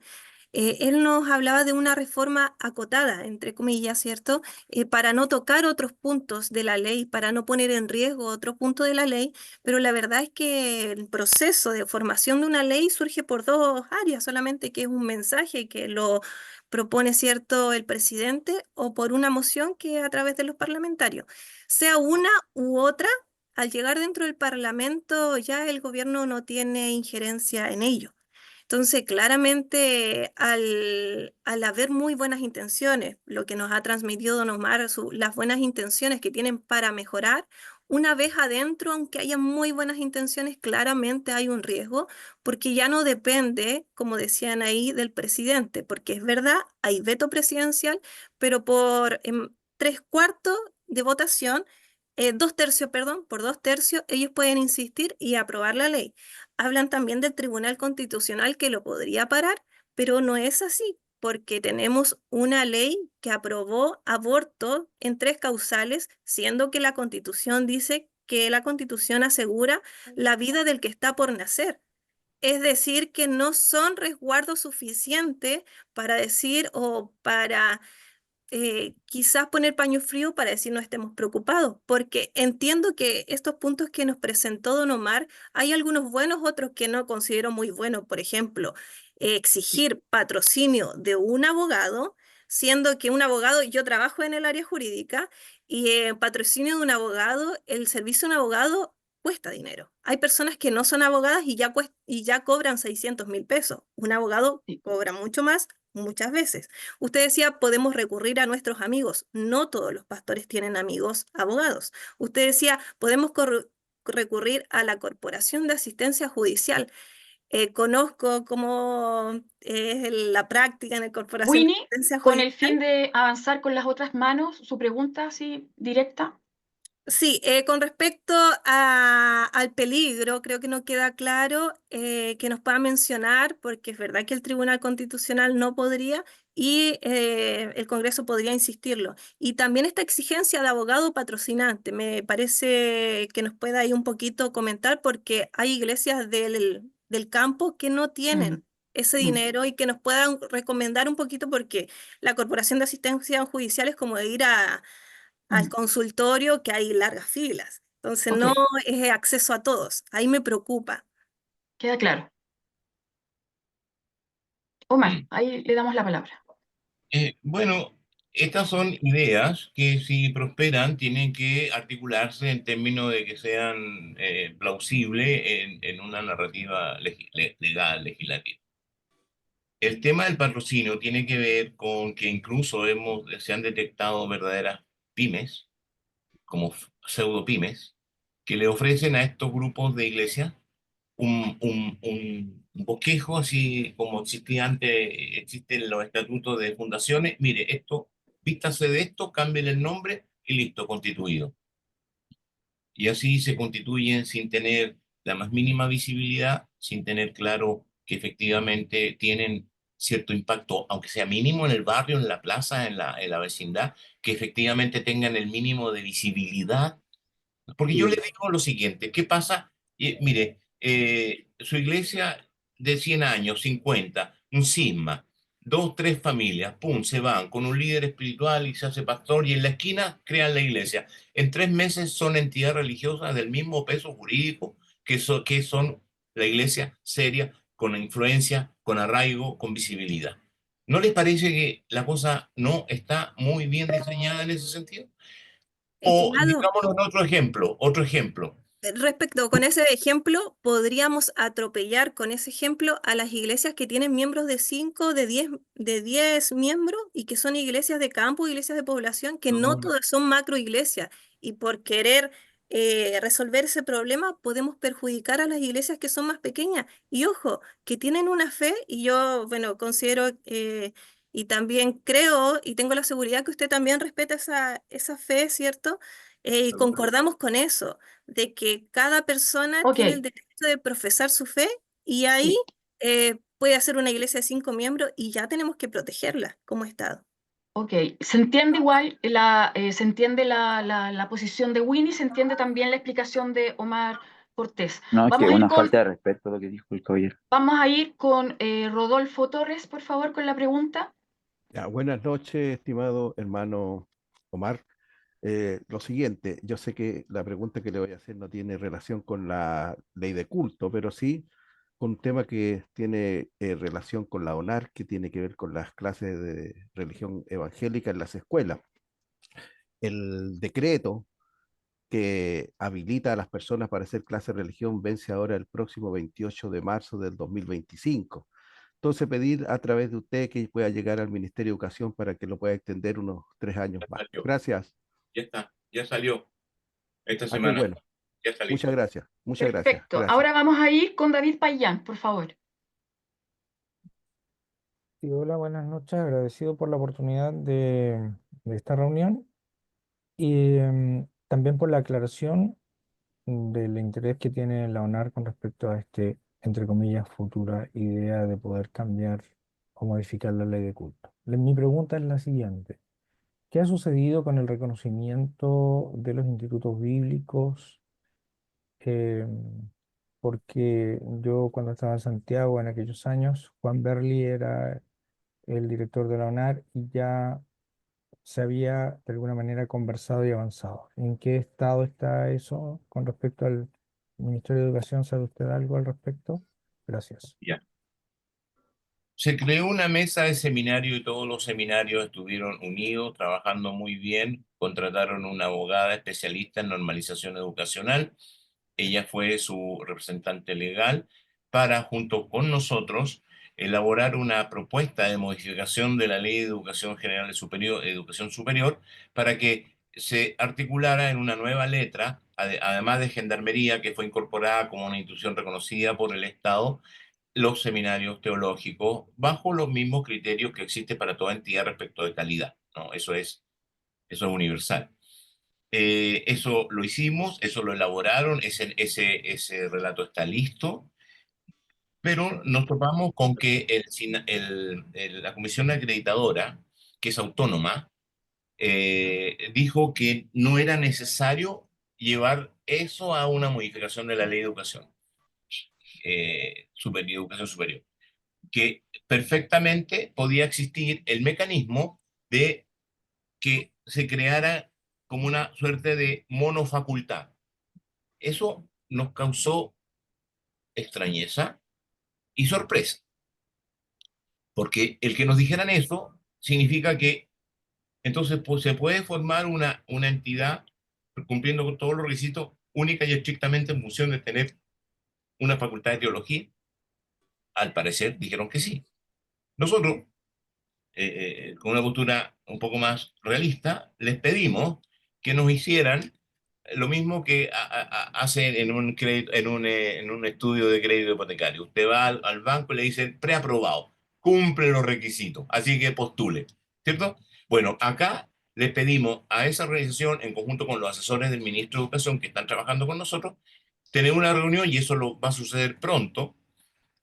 Él nos hablaba de una reforma acotada, entre comillas, ¿cierto? Para no tocar otros puntos de la ley, para no poner en riesgo otro punto de la ley, pero la verdad es que el proceso de formación de una ley surge por dos áreas, solamente que es un mensaje que lo propone, ¿cierto?, el presidente o por una moción que a través de los parlamentarios. Sea una u otra, al llegar dentro del Parlamento ya el gobierno no tiene injerencia en ello. Entonces, claramente, al haber muy buenas intenciones, lo que nos ha transmitido don Omar, las buenas intenciones que tienen para mejorar, una vez adentro, aunque haya muy buenas intenciones, claramente hay un riesgo, porque ya no depende, como decían ahí, del presidente, porque es verdad, hay veto presidencial, pero por 3/4 de votación, 2/3, perdón, por 2/3, ellos pueden insistir y aprobar la ley. Hablan también del Tribunal Constitucional que lo podría parar, pero no es así, porque tenemos una ley que aprobó aborto en 3 causales, siendo que la Constitución dice que la Constitución asegura la vida del que está por nacer. Es decir, que no son resguardos suficientes para decir o para quizás poner paño frío para decir no estemos preocupados, porque entiendo que estos puntos que nos presentó don Omar, hay algunos buenos, otros que no considero muy buenos. Por ejemplo, exigir patrocinio de un abogado, siendo que un abogado, yo trabajo en el área jurídica, y patrocinio de un abogado, el servicio de un abogado cuesta dinero. Hay personas que no son abogadas y ya cobran 600.000 pesos. Un abogado Sí. cobra mucho más muchas veces. Usted decía, podemos recurrir a nuestros amigos. No todos los pastores tienen amigos abogados. Usted decía, podemos recurrir a la Corporación de Asistencia Judicial. Conozco cómo es la práctica en la Corporación de Winnie, Asistencia con el fin Judicial. de avanzar con las otras manos, su pregunta así directa. Sí, con respecto al peligro, creo que no queda claro que nos pueda mencionar, porque es verdad que el Tribunal Constitucional no podría y el Congreso podría insistirlo. Y también esta exigencia de abogado patrocinante, me parece que nos pueda ahí un poquito comentar, porque hay iglesias del campo que no Mm, tienen ese mm, dinero y que nos puedan recomendar un poquito, porque la Corporación de Asistencia Judicial es como de ir al mm. consultorio que hay largas filas. Entonces Ok, no es acceso a todos. Ahí me preocupa. queda claro. Omar, Mm. ahí le damos la palabra. Bueno, estas son ideas que si prosperan tienen que articularse en términos de que sean plausibles en una narrativa legal, legislativa. El tema del patrocinio tiene que ver con que incluso se han detectado verdaderas pymes, como pseudo pymes, que le ofrecen a estos grupos de iglesias un bosquejo, así como existía antes, existen los estatutos de fundaciones. Mire, esto, vístase de esto, cambien el nombre y listo, constituido. y así se constituyen sin tener la más mínima visibilidad, sin tener claro que efectivamente tienen cierto impacto, aunque sea mínimo en el barrio, en la plaza, en la vecindad, que efectivamente tengan el mínimo de visibilidad. Porque yo le Sí. digo lo siguiente, ¿qué pasa? Mire, su iglesia de 100 años, 50, un cisma, dos, tres familias, pum, se van con un líder espiritual y se hace pastor y en la esquina crean la iglesia. En 3 meses son entidades religiosas del mismo peso jurídico que son la iglesia seria, con influencia, con arraigo, con visibilidad. ¿No les parece que la cosa no está muy bien diseñada en ese sentido? O Estimado, digámoslo en otro ejemplo. respecto con ese ejemplo, podríamos atropellar con ese ejemplo a las iglesias que tienen miembros de 5, de 10 miembros y que son iglesias de campo, iglesias de población, que no No, todas son macro iglesias. Y por querer resolver ese problema, podemos perjudicar a las iglesias que son más pequeñas. Y ojo, que tienen una fe, y yo, bueno, considero y también creo y tengo la seguridad que usted también respeta esa fe, ¿cierto? Y concordamos con eso de que cada persona Ok, tiene el derecho de profesar su fe y ahí sí, puede hacer una iglesia de 5 miembros y ya tenemos que protegerla como Estado. ok. Se entiende igual, se entiende la posición de Winnie, se entiende también la explicación de Omar Cortés. No, es que Vamos es a ir una con, falta de respeto lo que dijo el caballero. vamos a ir con Rodolfo Torres, por favor, con la pregunta. Ya, buenas noches, estimado hermano Omar. Lo siguiente, yo sé que la pregunta que le voy a hacer no tiene relación con la ley de culto, pero sí con un tema que tiene relación con la ONAR, que tiene que ver con las clases de religión evangélica en las escuelas. El decreto que habilita a las personas para hacer clase de religión vence ahora el próximo 28 de marzo del 2025. Entonces, pedir a través de usted que pueda llegar al Ministerio de Educación para que lo pueda extender unos 3 años ya más. salió, Gracias. ya está, ya salió esta Ah, qué semana, bueno. ya está Muchas listo. gracias. Muchas gracias. Perfecto. Gracias. Ahora vamos a ir con David Payán, por favor. Sí, hola, buenas noches. Agradecido por la oportunidad de esta reunión y también por la aclaración del interés que tiene la ONAR con respecto a entre comillas, futura idea de poder cambiar o modificar la ley de culto. Mi pregunta es la siguiente. ¿Qué ha sucedido con el reconocimiento de los institutos bíblicos? Porque yo cuando estaba en Santiago en aquellos años, Juan Berli era el director de la ONAR y ya se había de alguna manera conversado y avanzado. ¿En qué estado está eso con respecto al Ministerio de Educación? ¿Sabe usted algo al respecto? Gracias. Ya. Se creó una mesa de seminario y todos los seminarios estuvieron unidos, trabajando muy bien. Contrataron una abogada especialista en normalización educacional. Ella fue su representante legal para, junto con nosotros, elaborar una propuesta de modificación de la Ley de Educación General Superior, Educación Superior, para que se articulara en una nueva letra, además de Gendarmería, que fue incorporada como una institución reconocida por el Estado, los seminarios teológicos bajo los mismos criterios que existe para toda entidad respecto de calidad, ¿no? Eso es universal. Eso lo hicimos, eso lo elaboraron, ese relato está listo, pero nos topamos con que la comisión acreditadora, que es autónoma, dijo que no era necesario llevar eso a una modificación de la ley de educación, educación superior, que perfectamente podía existir el mecanismo de que se creara como una suerte de monofacultad. Eso nos causó extrañeza y sorpresa, porque el que nos dijeran eso significa que entonces pues, se puede formar una entidad cumpliendo con todos los requisitos única y estrictamente en función de tener una facultad de teología. Al parecer dijeron que sí. Nosotros con una postura un poco más realista, les pedimos que nos hicieran lo mismo que hacen en un, en un estudio de crédito hipotecario. Usted va al banco y le dicen preaprobado, cumple los requisitos, así que postule, ¿cierto? Bueno, acá les pedimos a esa organización, en conjunto con los asesores del ministro de Educación que están trabajando con nosotros, tener una reunión, y eso va a suceder pronto.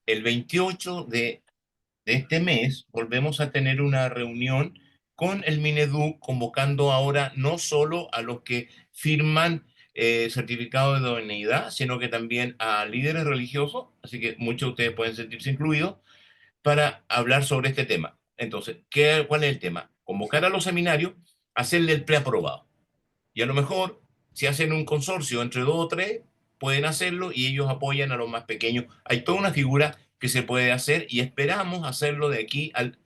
El 28 de este mes volvemos a tener una reunión con el Minedu, convocando ahora no solo a los que firman certificado de idoneidad, sino que también a líderes religiosos, así que muchos de ustedes pueden sentirse incluidos, para hablar sobre este tema. Entonces, ¿cuál es el tema? Convocar a los seminarios, hacerle el preaprobado. Y a lo mejor, si hacen un consorcio entre 2 o 3, pueden hacerlo y ellos apoyan a los más pequeños. Hay toda una figura que se puede hacer y esperamos hacerlo de aquí al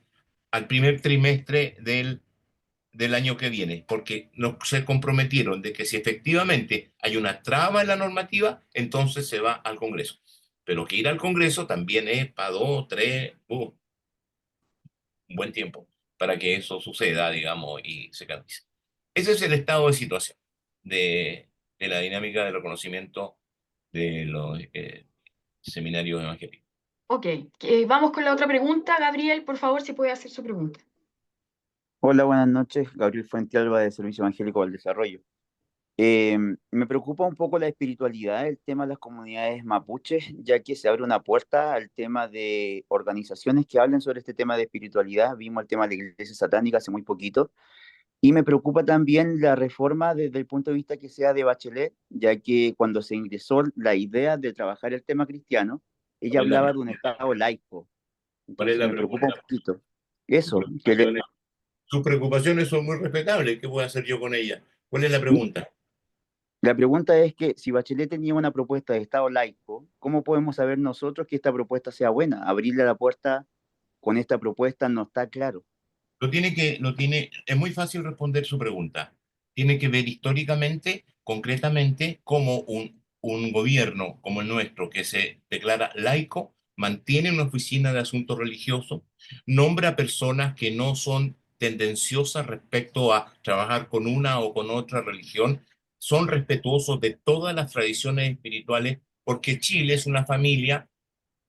primer trimestre del año que viene, porque se comprometieron de que si efectivamente hay una traba en la normativa, entonces se va al Congreso. Pero que ir al Congreso también es para 2, 3, un buen tiempo para que eso suceda, digamos, y se canalice. Ese es el estado de situación de la dinámica del reconocimiento de los seminarios evangélicos. Ok, vamos con la otra pregunta. Gabriel, por favor, si puede hacer su pregunta. Hola, buenas noches. Gabriel Fuentealba de Servicio Evangélico al Desarrollo. Me preocupa un poco la espiritualidad, el tema de las comunidades mapuches, ya que se abre una puerta al tema de organizaciones que hablen sobre este tema de espiritualidad. Vimos el tema de la iglesia satánica hace muy poquito. Y me preocupa también la reforma desde el punto de vista que sea de Bachelet, ya que cuando se ingresó la idea de trabajar el tema cristiano, ella ¿Cuál es hablaba de un Estado laico. cuál es Entonces la me preocupa un pregunta? poquito. Eso, que Sus preocupaciones son muy respetables. ¿Qué puedo hacer yo con ella? ¿Cuál es la pregunta? la pregunta es que si Bachelet tenía una propuesta de Estado laico, ¿cómo podemos saber nosotros que esta propuesta sea buena? Abrirle la puerta con esta propuesta no está claro. Es muy fácil responder su pregunta. Tiene que ver históricamente, concretamente, cómo un gobierno como el nuestro, que se declara laico, mantiene una oficina de asuntos religiosos, nombra personas que no son tendenciosas respecto a trabajar con una o con otra religión, son respetuosos de todas las tradiciones espirituales, porque Chile es una familia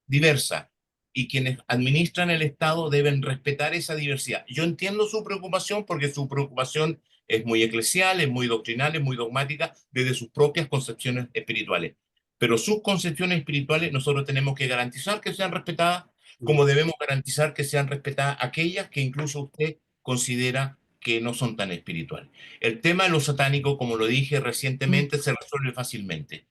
diversa y quienes administran el Estado deben respetar esa diversidad. Yo entiendo su preocupación porque su preocupación es muy eclesial, es muy doctrinal, es muy dogmática desde sus propias concepciones espirituales. Pero sus concepciones espirituales nosotros tenemos que garantizar que sean respetadas, como debemos garantizar que sean respetadas aquellas que incluso usted considera que no son tan espirituales. El tema de lo satánico, como lo dije recientemente, se resuelve fácilmente.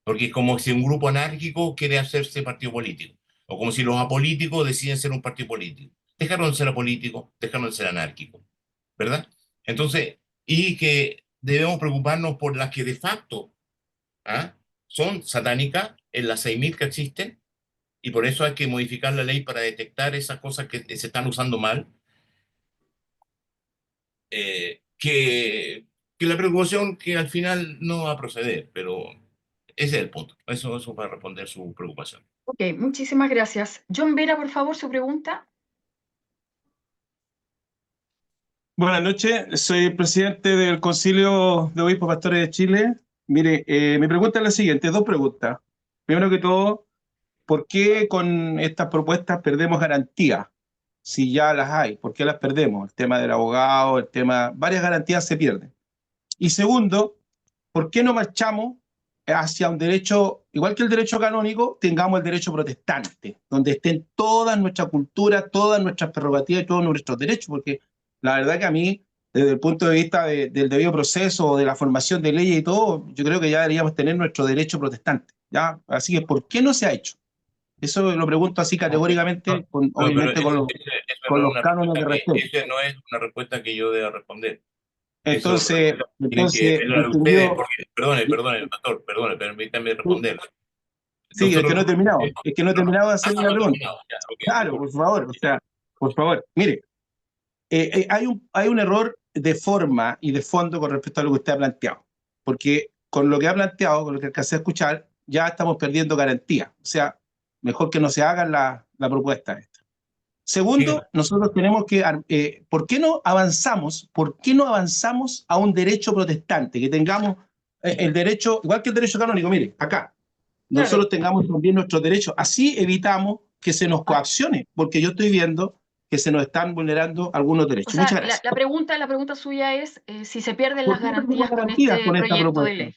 Porque es como si un grupo anárquico quiere hacerse partido político, o como si los apolíticos deciden ser un partido político. Dejaron de ser apolíticos, dejaron de ser anárquicos, ¿verdad? Entonces, y que debemos preocuparnos por las que de facto son satánicas, en las 6.000 que existen, y por eso hay que modificar la ley para detectar esas cosas que se están usando mal. Que la preocupación que al final no va a proceder, pero ese es el punto. Eso para responder su preocupación. Ok, muchísimas gracias. John Vera, por favor, su pregunta. Buenas noches, soy el presidente del Concilio de Obispos Pastores de Chile. Mire, mi pregunta es la siguiente, 2 preguntas. Primero que todo, ¿por qué con estas propuestas perdemos garantía? Si ya las hay, ¿por qué las perdemos? El tema del abogado, el tema, varias garantías se pierden. Y segundo, ¿por qué no marchamos hacia un derecho, igual que el derecho canónico, tengamos el derecho protestante, donde estén toda nuestra cultura, todas nuestras prerrogativas y todos nuestros derechos? Porque la verdad que a mí, desde el punto de vista del debido proceso, de la formación de leyes y todo, yo creo que ya deberíamos tener nuestro derecho protestante, ¿ya? Así que, ¿por qué no se ha hecho? Eso lo pregunto así categóricamente, obviamente con los cánones de respeto. Esa no es una respuesta que yo deba responder. Entonces, ustedes, perdone, pastor, permítame responder. Sí, es que no he terminado. Es que no he terminado de hacer la pregunta. Claro, por favor. O sea, por favor. Mire, hay un error de forma y de fondo con respecto a lo que usted ha planteado. Porque con lo que ha planteado, con lo que alcancé a escuchar, ya estamos perdiendo garantía. O sea, mejor que no se haga la propuesta esta. Segundo, nosotros tenemos que, ¿por qué no avanzamos a un derecho protestante? Que tengamos el derecho, igual que el derecho canónico, mire, acá, nosotros tengamos también nuestros derechos. Así evitamos que se nos coaccione, porque yo estoy viendo que se nos están vulnerando algunos O derechos. sea, Muchas gracias. la pregunta suya es si se pierden ¿Por las qué perdemos garantías con garantías este con esta proyecto de propuesta? ley.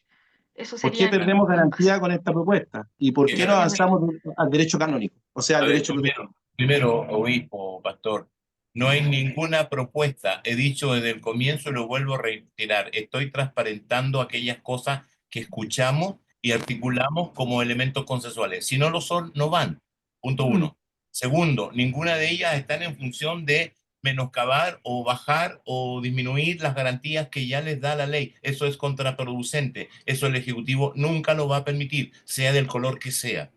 Eso ¿Por qué sería perdemos en garantía base. con esta propuesta? ¿Y por qué no avanzamos al derecho canónico? O sea, A al ver, derecho protector. primero, obispo, pastor, no hay ninguna propuesta. He dicho desde el comienzo y lo vuelvo a reiterar. Estoy transparentando aquellas cosas que escuchamos y articulamos como elementos consensuales. Si no lo son, no van. Punto uno. Segundo, ninguna de ellas están en función de menoscabar o bajar o disminuir las garantías que ya les da la ley. Eso es contraproducente. Eso el Ejecutivo nunca lo va a permitir, sea del color que sea.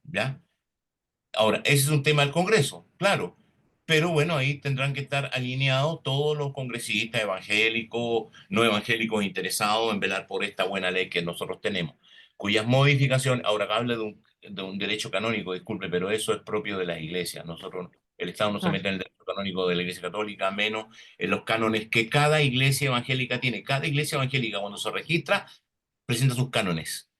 ¿Ya? Ahora, ese es un tema del Congreso, claro, pero bueno, ahí tendrán que estar alineados todos los congresistas evangélicos, no evangélicos interesados en velar por esta buena ley que nosotros tenemos, cuyas modificaciones, ahora habla de un derecho canónico, disculpe, pero eso es propio de las iglesias. Nosotros, el Estado no se mete en el derecho canónico de la Iglesia Católica, menos en los cánones que cada iglesia evangélica tiene. Cada iglesia evangélica, cuando se registra, presenta sus cánones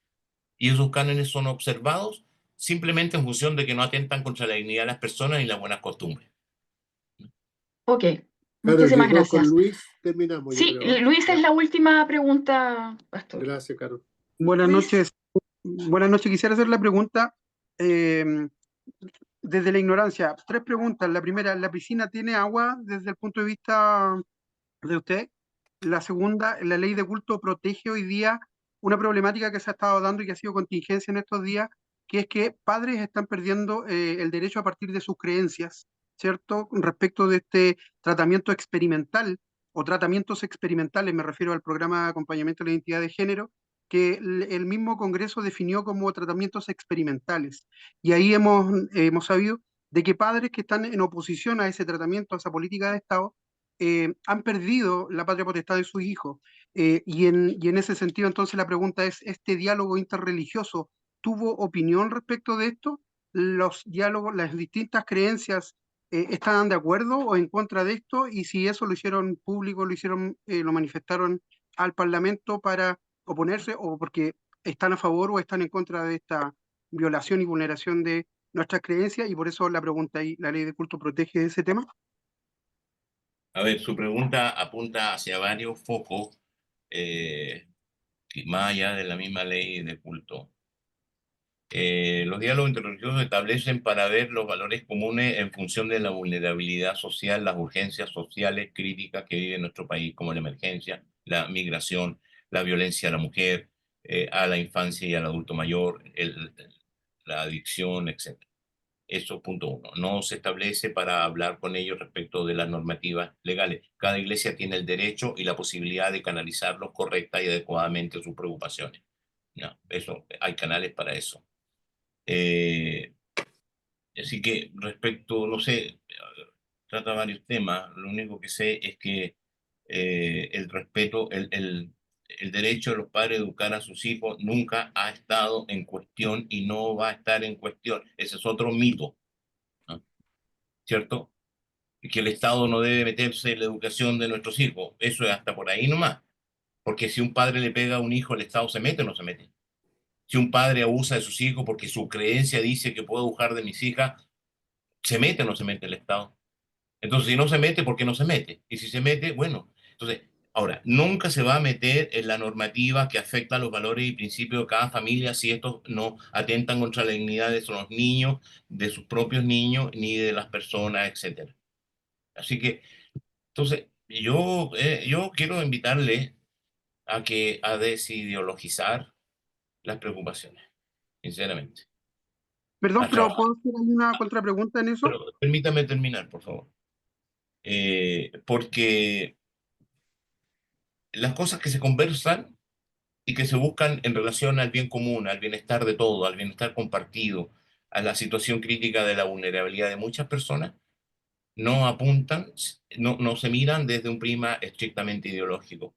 y esos cánones son observados simplemente en función de que no atentan contra la dignidad de las personas y las buenas costumbres. Ok, Carol, muchísimas llegó con gracias. Luis, terminamos, yo Sí, creo. Luis es la última pregunta, Pastor. Gracias, Carol. Buenas Luis. noches. Buenas noches. Quisiera hacer la pregunta desde la ignorancia. 3 preguntas. La primera, ¿la piscina tiene agua desde el punto de vista de usted? La segunda, ¿la ley de culto protege hoy día una problemática que se ha estado dando y que ha sido contingencia en estos días, que es que padres están perdiendo el derecho a partir de sus creencias, ¿cierto? Respecto de este tratamiento experimental o tratamientos experimentales, me refiero al programa de acompañamiento de la identidad de género, que el mismo Congreso definió como tratamientos experimentales. Y ahí hemos sabido de que padres que están en oposición a ese tratamiento, a esa política de Estado, han perdido la patria potestad de sus hijos. Y en ese sentido, entonces, la pregunta es, ¿este diálogo interreligioso tuvo opinión respecto de esto? ¿Los diálogos, las distintas creencias estaban de acuerdo o en contra de esto? Y si eso lo hicieron público, lo manifestaron al Parlamento para oponerse o porque están a favor o están en contra de esta violación y vulneración de nuestras creencias, y por eso la pregunta ahí, ¿la ley de culto protege ese tema? A ver, su pregunta apunta hacia varios focos, más allá de la misma ley de culto. Los diálogos interreligiosos establecen para ver los valores comunes en función de la vulnerabilidad social, las urgencias sociales críticas que vive nuestro país, como la emergencia, la migración, la violencia a la mujer, a la infancia y al adulto mayor, la adicción, etc. Eso, punto uno. No se establece para hablar con ellos respecto de las normativas legales. Cada iglesia tiene el derecho y la posibilidad de canalizarlos correcta y adecuadamente sus preocupaciones. No, eso, hay canales para eso. Así que respecto, no sé, trata varios temas. Lo único que sé es que el respeto, el derecho de los padres a educar a sus hijos nunca ha estado en cuestión y no va a estar en cuestión. Ese es otro mito, ¿no? ¿Cierto? Que el Estado no debe meterse en la educación de nuestros hijos. Eso es hasta por ahí nomás. Porque si un padre le pega a un hijo, ¿el Estado se mete o no se mete? Si un padre abusa de sus hijos porque su creencia dice que puedo abusar de mis hijas, ¿se mete o no se mete el Estado? Entonces, si no se mete, ¿por qué no se mete? Y si se mete, bueno. Entonces, ahora, nunca se va a meter en la normativa que afecta a los valores y principios de cada familia si estos no atentan contra la dignidad de los niños, de sus propios niños, ni de las personas, etcétera. Así que, entonces, yo quiero invitarle a desideologizar las preocupaciones, sinceramente. Perdón, A pero trabajar. ¿puedo hacer alguna contrapregunta en eso? Pero permítame terminar, por favor. Porque las cosas que se conversan y que se buscan en relación al bien común, al bienestar de todo, al bienestar compartido, a la situación crítica de la vulnerabilidad de muchas personas, no apuntan, no se miran desde un prisma estrictamente ideológico.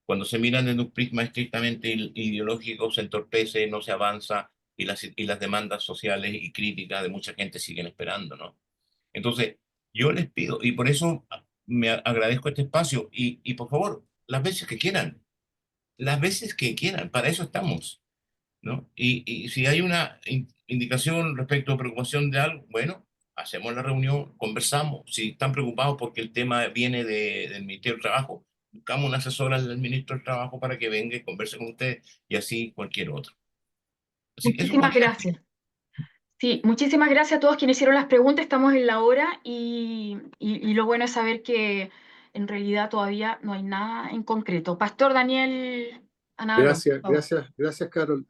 Cuando se miran desde un prisma estrictamente ideológico, se entorpece, no se avanza y las demandas sociales y críticas de mucha gente siguen esperando, ¿no? Entonces, yo les pido, y por eso me agradezco este espacio, y por favor, las veces que quieran, para eso estamos, ¿no? Y si hay una indicación respecto a preocupación de algo, bueno, hacemos la reunión, conversamos. Si están preocupados porque el tema viene del Ministerio del Trabajo, buscamos una asesora del Ministro del Trabajo para que venga y converse con ustedes y así cualquier otro. Así que eso Muchísimas podría- gracias. Sí, muchísimas gracias a todos quienes hicieron las preguntas. Estamos en la hora y lo bueno es saber que en realidad todavía no hay nada en concreto. Pastor Daniel Anabro, Gracias, por favor. gracias, Carol.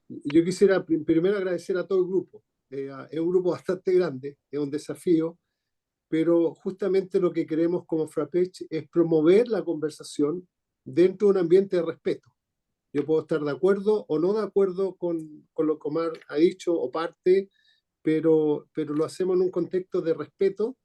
Yo quisiera primero agradecer a todo el grupo. Es un grupo bastante grande, es un desafío, pero justamente lo que queremos como Frapech es promover la conversación dentro de un ambiente de respeto. Yo puedo estar de acuerdo o no de acuerdo con lo que Omar ha dicho o parte, pero lo hacemos en un contexto de respeto,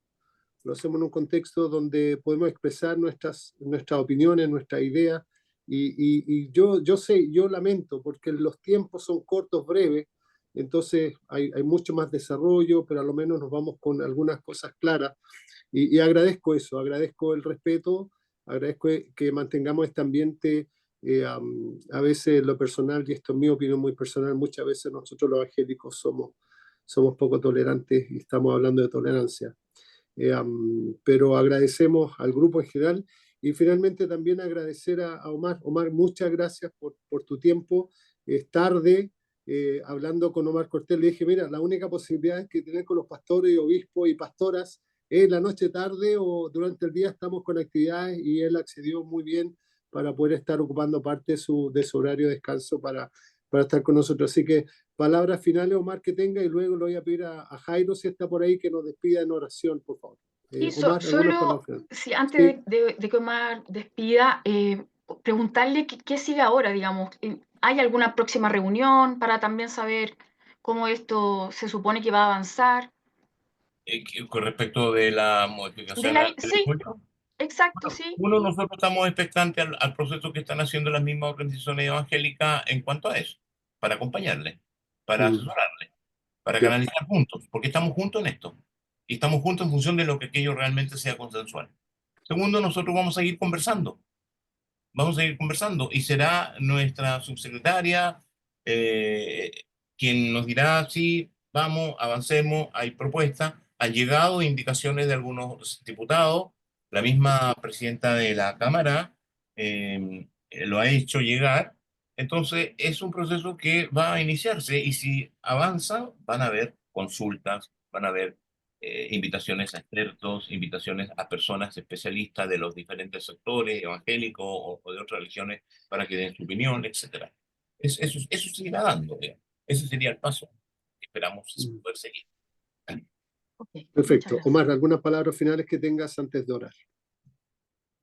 lo hacemos en un contexto donde podemos expresar nuestras opiniones, nuestras ideas, y yo sé, yo lamento, porque los tiempos son cortos, breves, entonces hay mucho más desarrollo, pero a lo menos nos vamos con algunas cosas claras, y agradezco eso, agradezco el respeto, agradezco que mantengamos este ambiente. A veces lo personal, y esto es mi opinión muy personal, muchas veces nosotros los evangélicos somos poco tolerantes y estamos hablando de tolerancia. Pero agradecemos al grupo en general y finalmente también agradecer a Omar. Omar, muchas gracias por tu tiempo. Es tarde, hablando con Omar Cortés, le dije, mira, la única posibilidad que tener con los pastores, obispos y pastoras es la noche tarde o durante el día estamos con actividades, y él accedió muy bien para poder estar ocupando parte de su horario de descanso para estar con nosotros. Así que palabras finales, Omar, que tenga, y luego le voy a pedir a Jairo, si está por ahí, que nos despida en oración, por favor. Y Omar, algunas palabras solo, finales. si antes Sí. de que Omar despida, preguntarle qué sigue ahora, digamos. ¿Hay alguna próxima reunión para también saber cómo esto se supone que va a avanzar? Con respecto de la De modificación la, a la ley de sí, culto, exacto, sí. nosotros estamos expectantes al proceso que están haciendo las mismas organizaciones evangélicas en cuanto a eso, para acompañarle, para asesorarle, para Ya. canalizar juntos, porque estamos juntos en esto. Y estamos juntos en función de lo que aquello realmente sea consensual. Segundo, nosotros vamos a seguir conversando. Vamos a seguir conversando y será nuestra subsecretaria quien nos dirá si vamos, avancemos, hay propuestas. Han llegado indicaciones de algunos diputados, la misma presidenta de la Cámara lo ha hecho llegar. Entonces es un proceso que va a iniciarse y si avanza van a haber consultas, van a haber invitaciones a expertos, invitaciones a personas especialistas de los diferentes sectores evangélicos o de otras religiones para que den su opinión, etc. Eso se irá dando, digamos. Ese sería el paso que esperamos poder seguir. Perfecto. Omar, ¿algunas palabras finales que tengas antes de orar?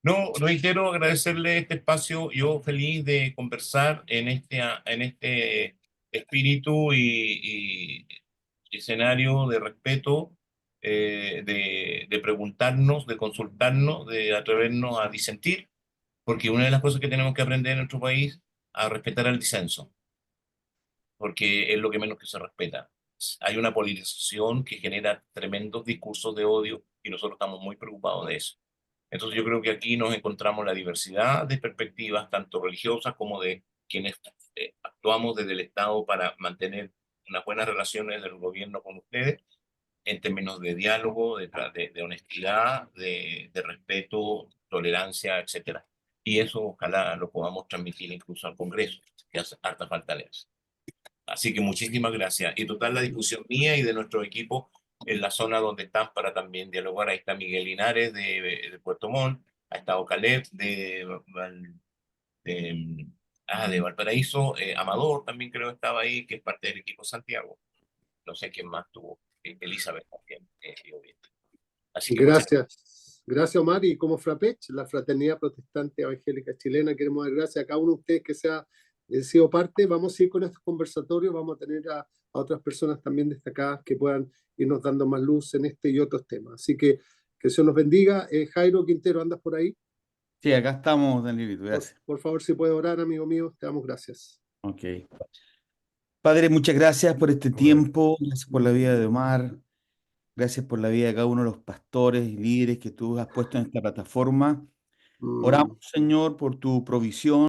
No, reitero agradecerle este espacio, yo feliz de conversar en este espíritu y escenario de respeto, de preguntarnos, de consultarnos, de atrevernos a disentir, porque una de las cosas que tenemos que aprender en nuestro país a respetar el disenso, porque es lo que menos que se respeta. Hay una polarización que genera tremendos discursos de odio y nosotros estamos muy preocupados de eso. Entonces yo creo que aquí nos encontramos la diversidad de perspectivas, tanto religiosas como de quienes actuamos desde el Estado para mantener unas buenas relaciones del gobierno con ustedes, en términos de diálogo, de honestidad, de respeto, tolerancia, etc. Y eso ojalá lo podamos transmitir incluso al Congreso, que hace harta falta le hace. Así que muchísimas gracias. Y total la discusión mía y de nuestro equipo en la zona donde están para también dialogar. Ahí está Miguel Linares de Puerto Montt, ha estado Caleb de Valparaíso, Amador también creo que estaba ahí, que es parte del equipo Santiago. No sé quién más tuvo, Elizabeth también. Así que muchas Gracias. Gracias, Omar. Y como Frapech, la Fraternidad Protestante Evangélica Chilena, queremos dar gracias a cada uno de ustedes que se ha sido parte. Vamos a ir con estos conversatorios, vamos a tener a otras personas también destacadas que puedan irnos dando más luz en este y otros temas. Así que Dios nos bendiga. Jairo Quintero, ¿andas por ahí? Sí, acá estamos, Danielito, gracias. Por favor, si puede orar, amigo mío, te damos gracias. Ok. Padre, muchas gracias por este tiempo, gracias por la vida de Omar, gracias por la vida de cada uno de los pastores y líderes que tú has puesto en esta plataforma. Oramos, Señor, por tu provisión.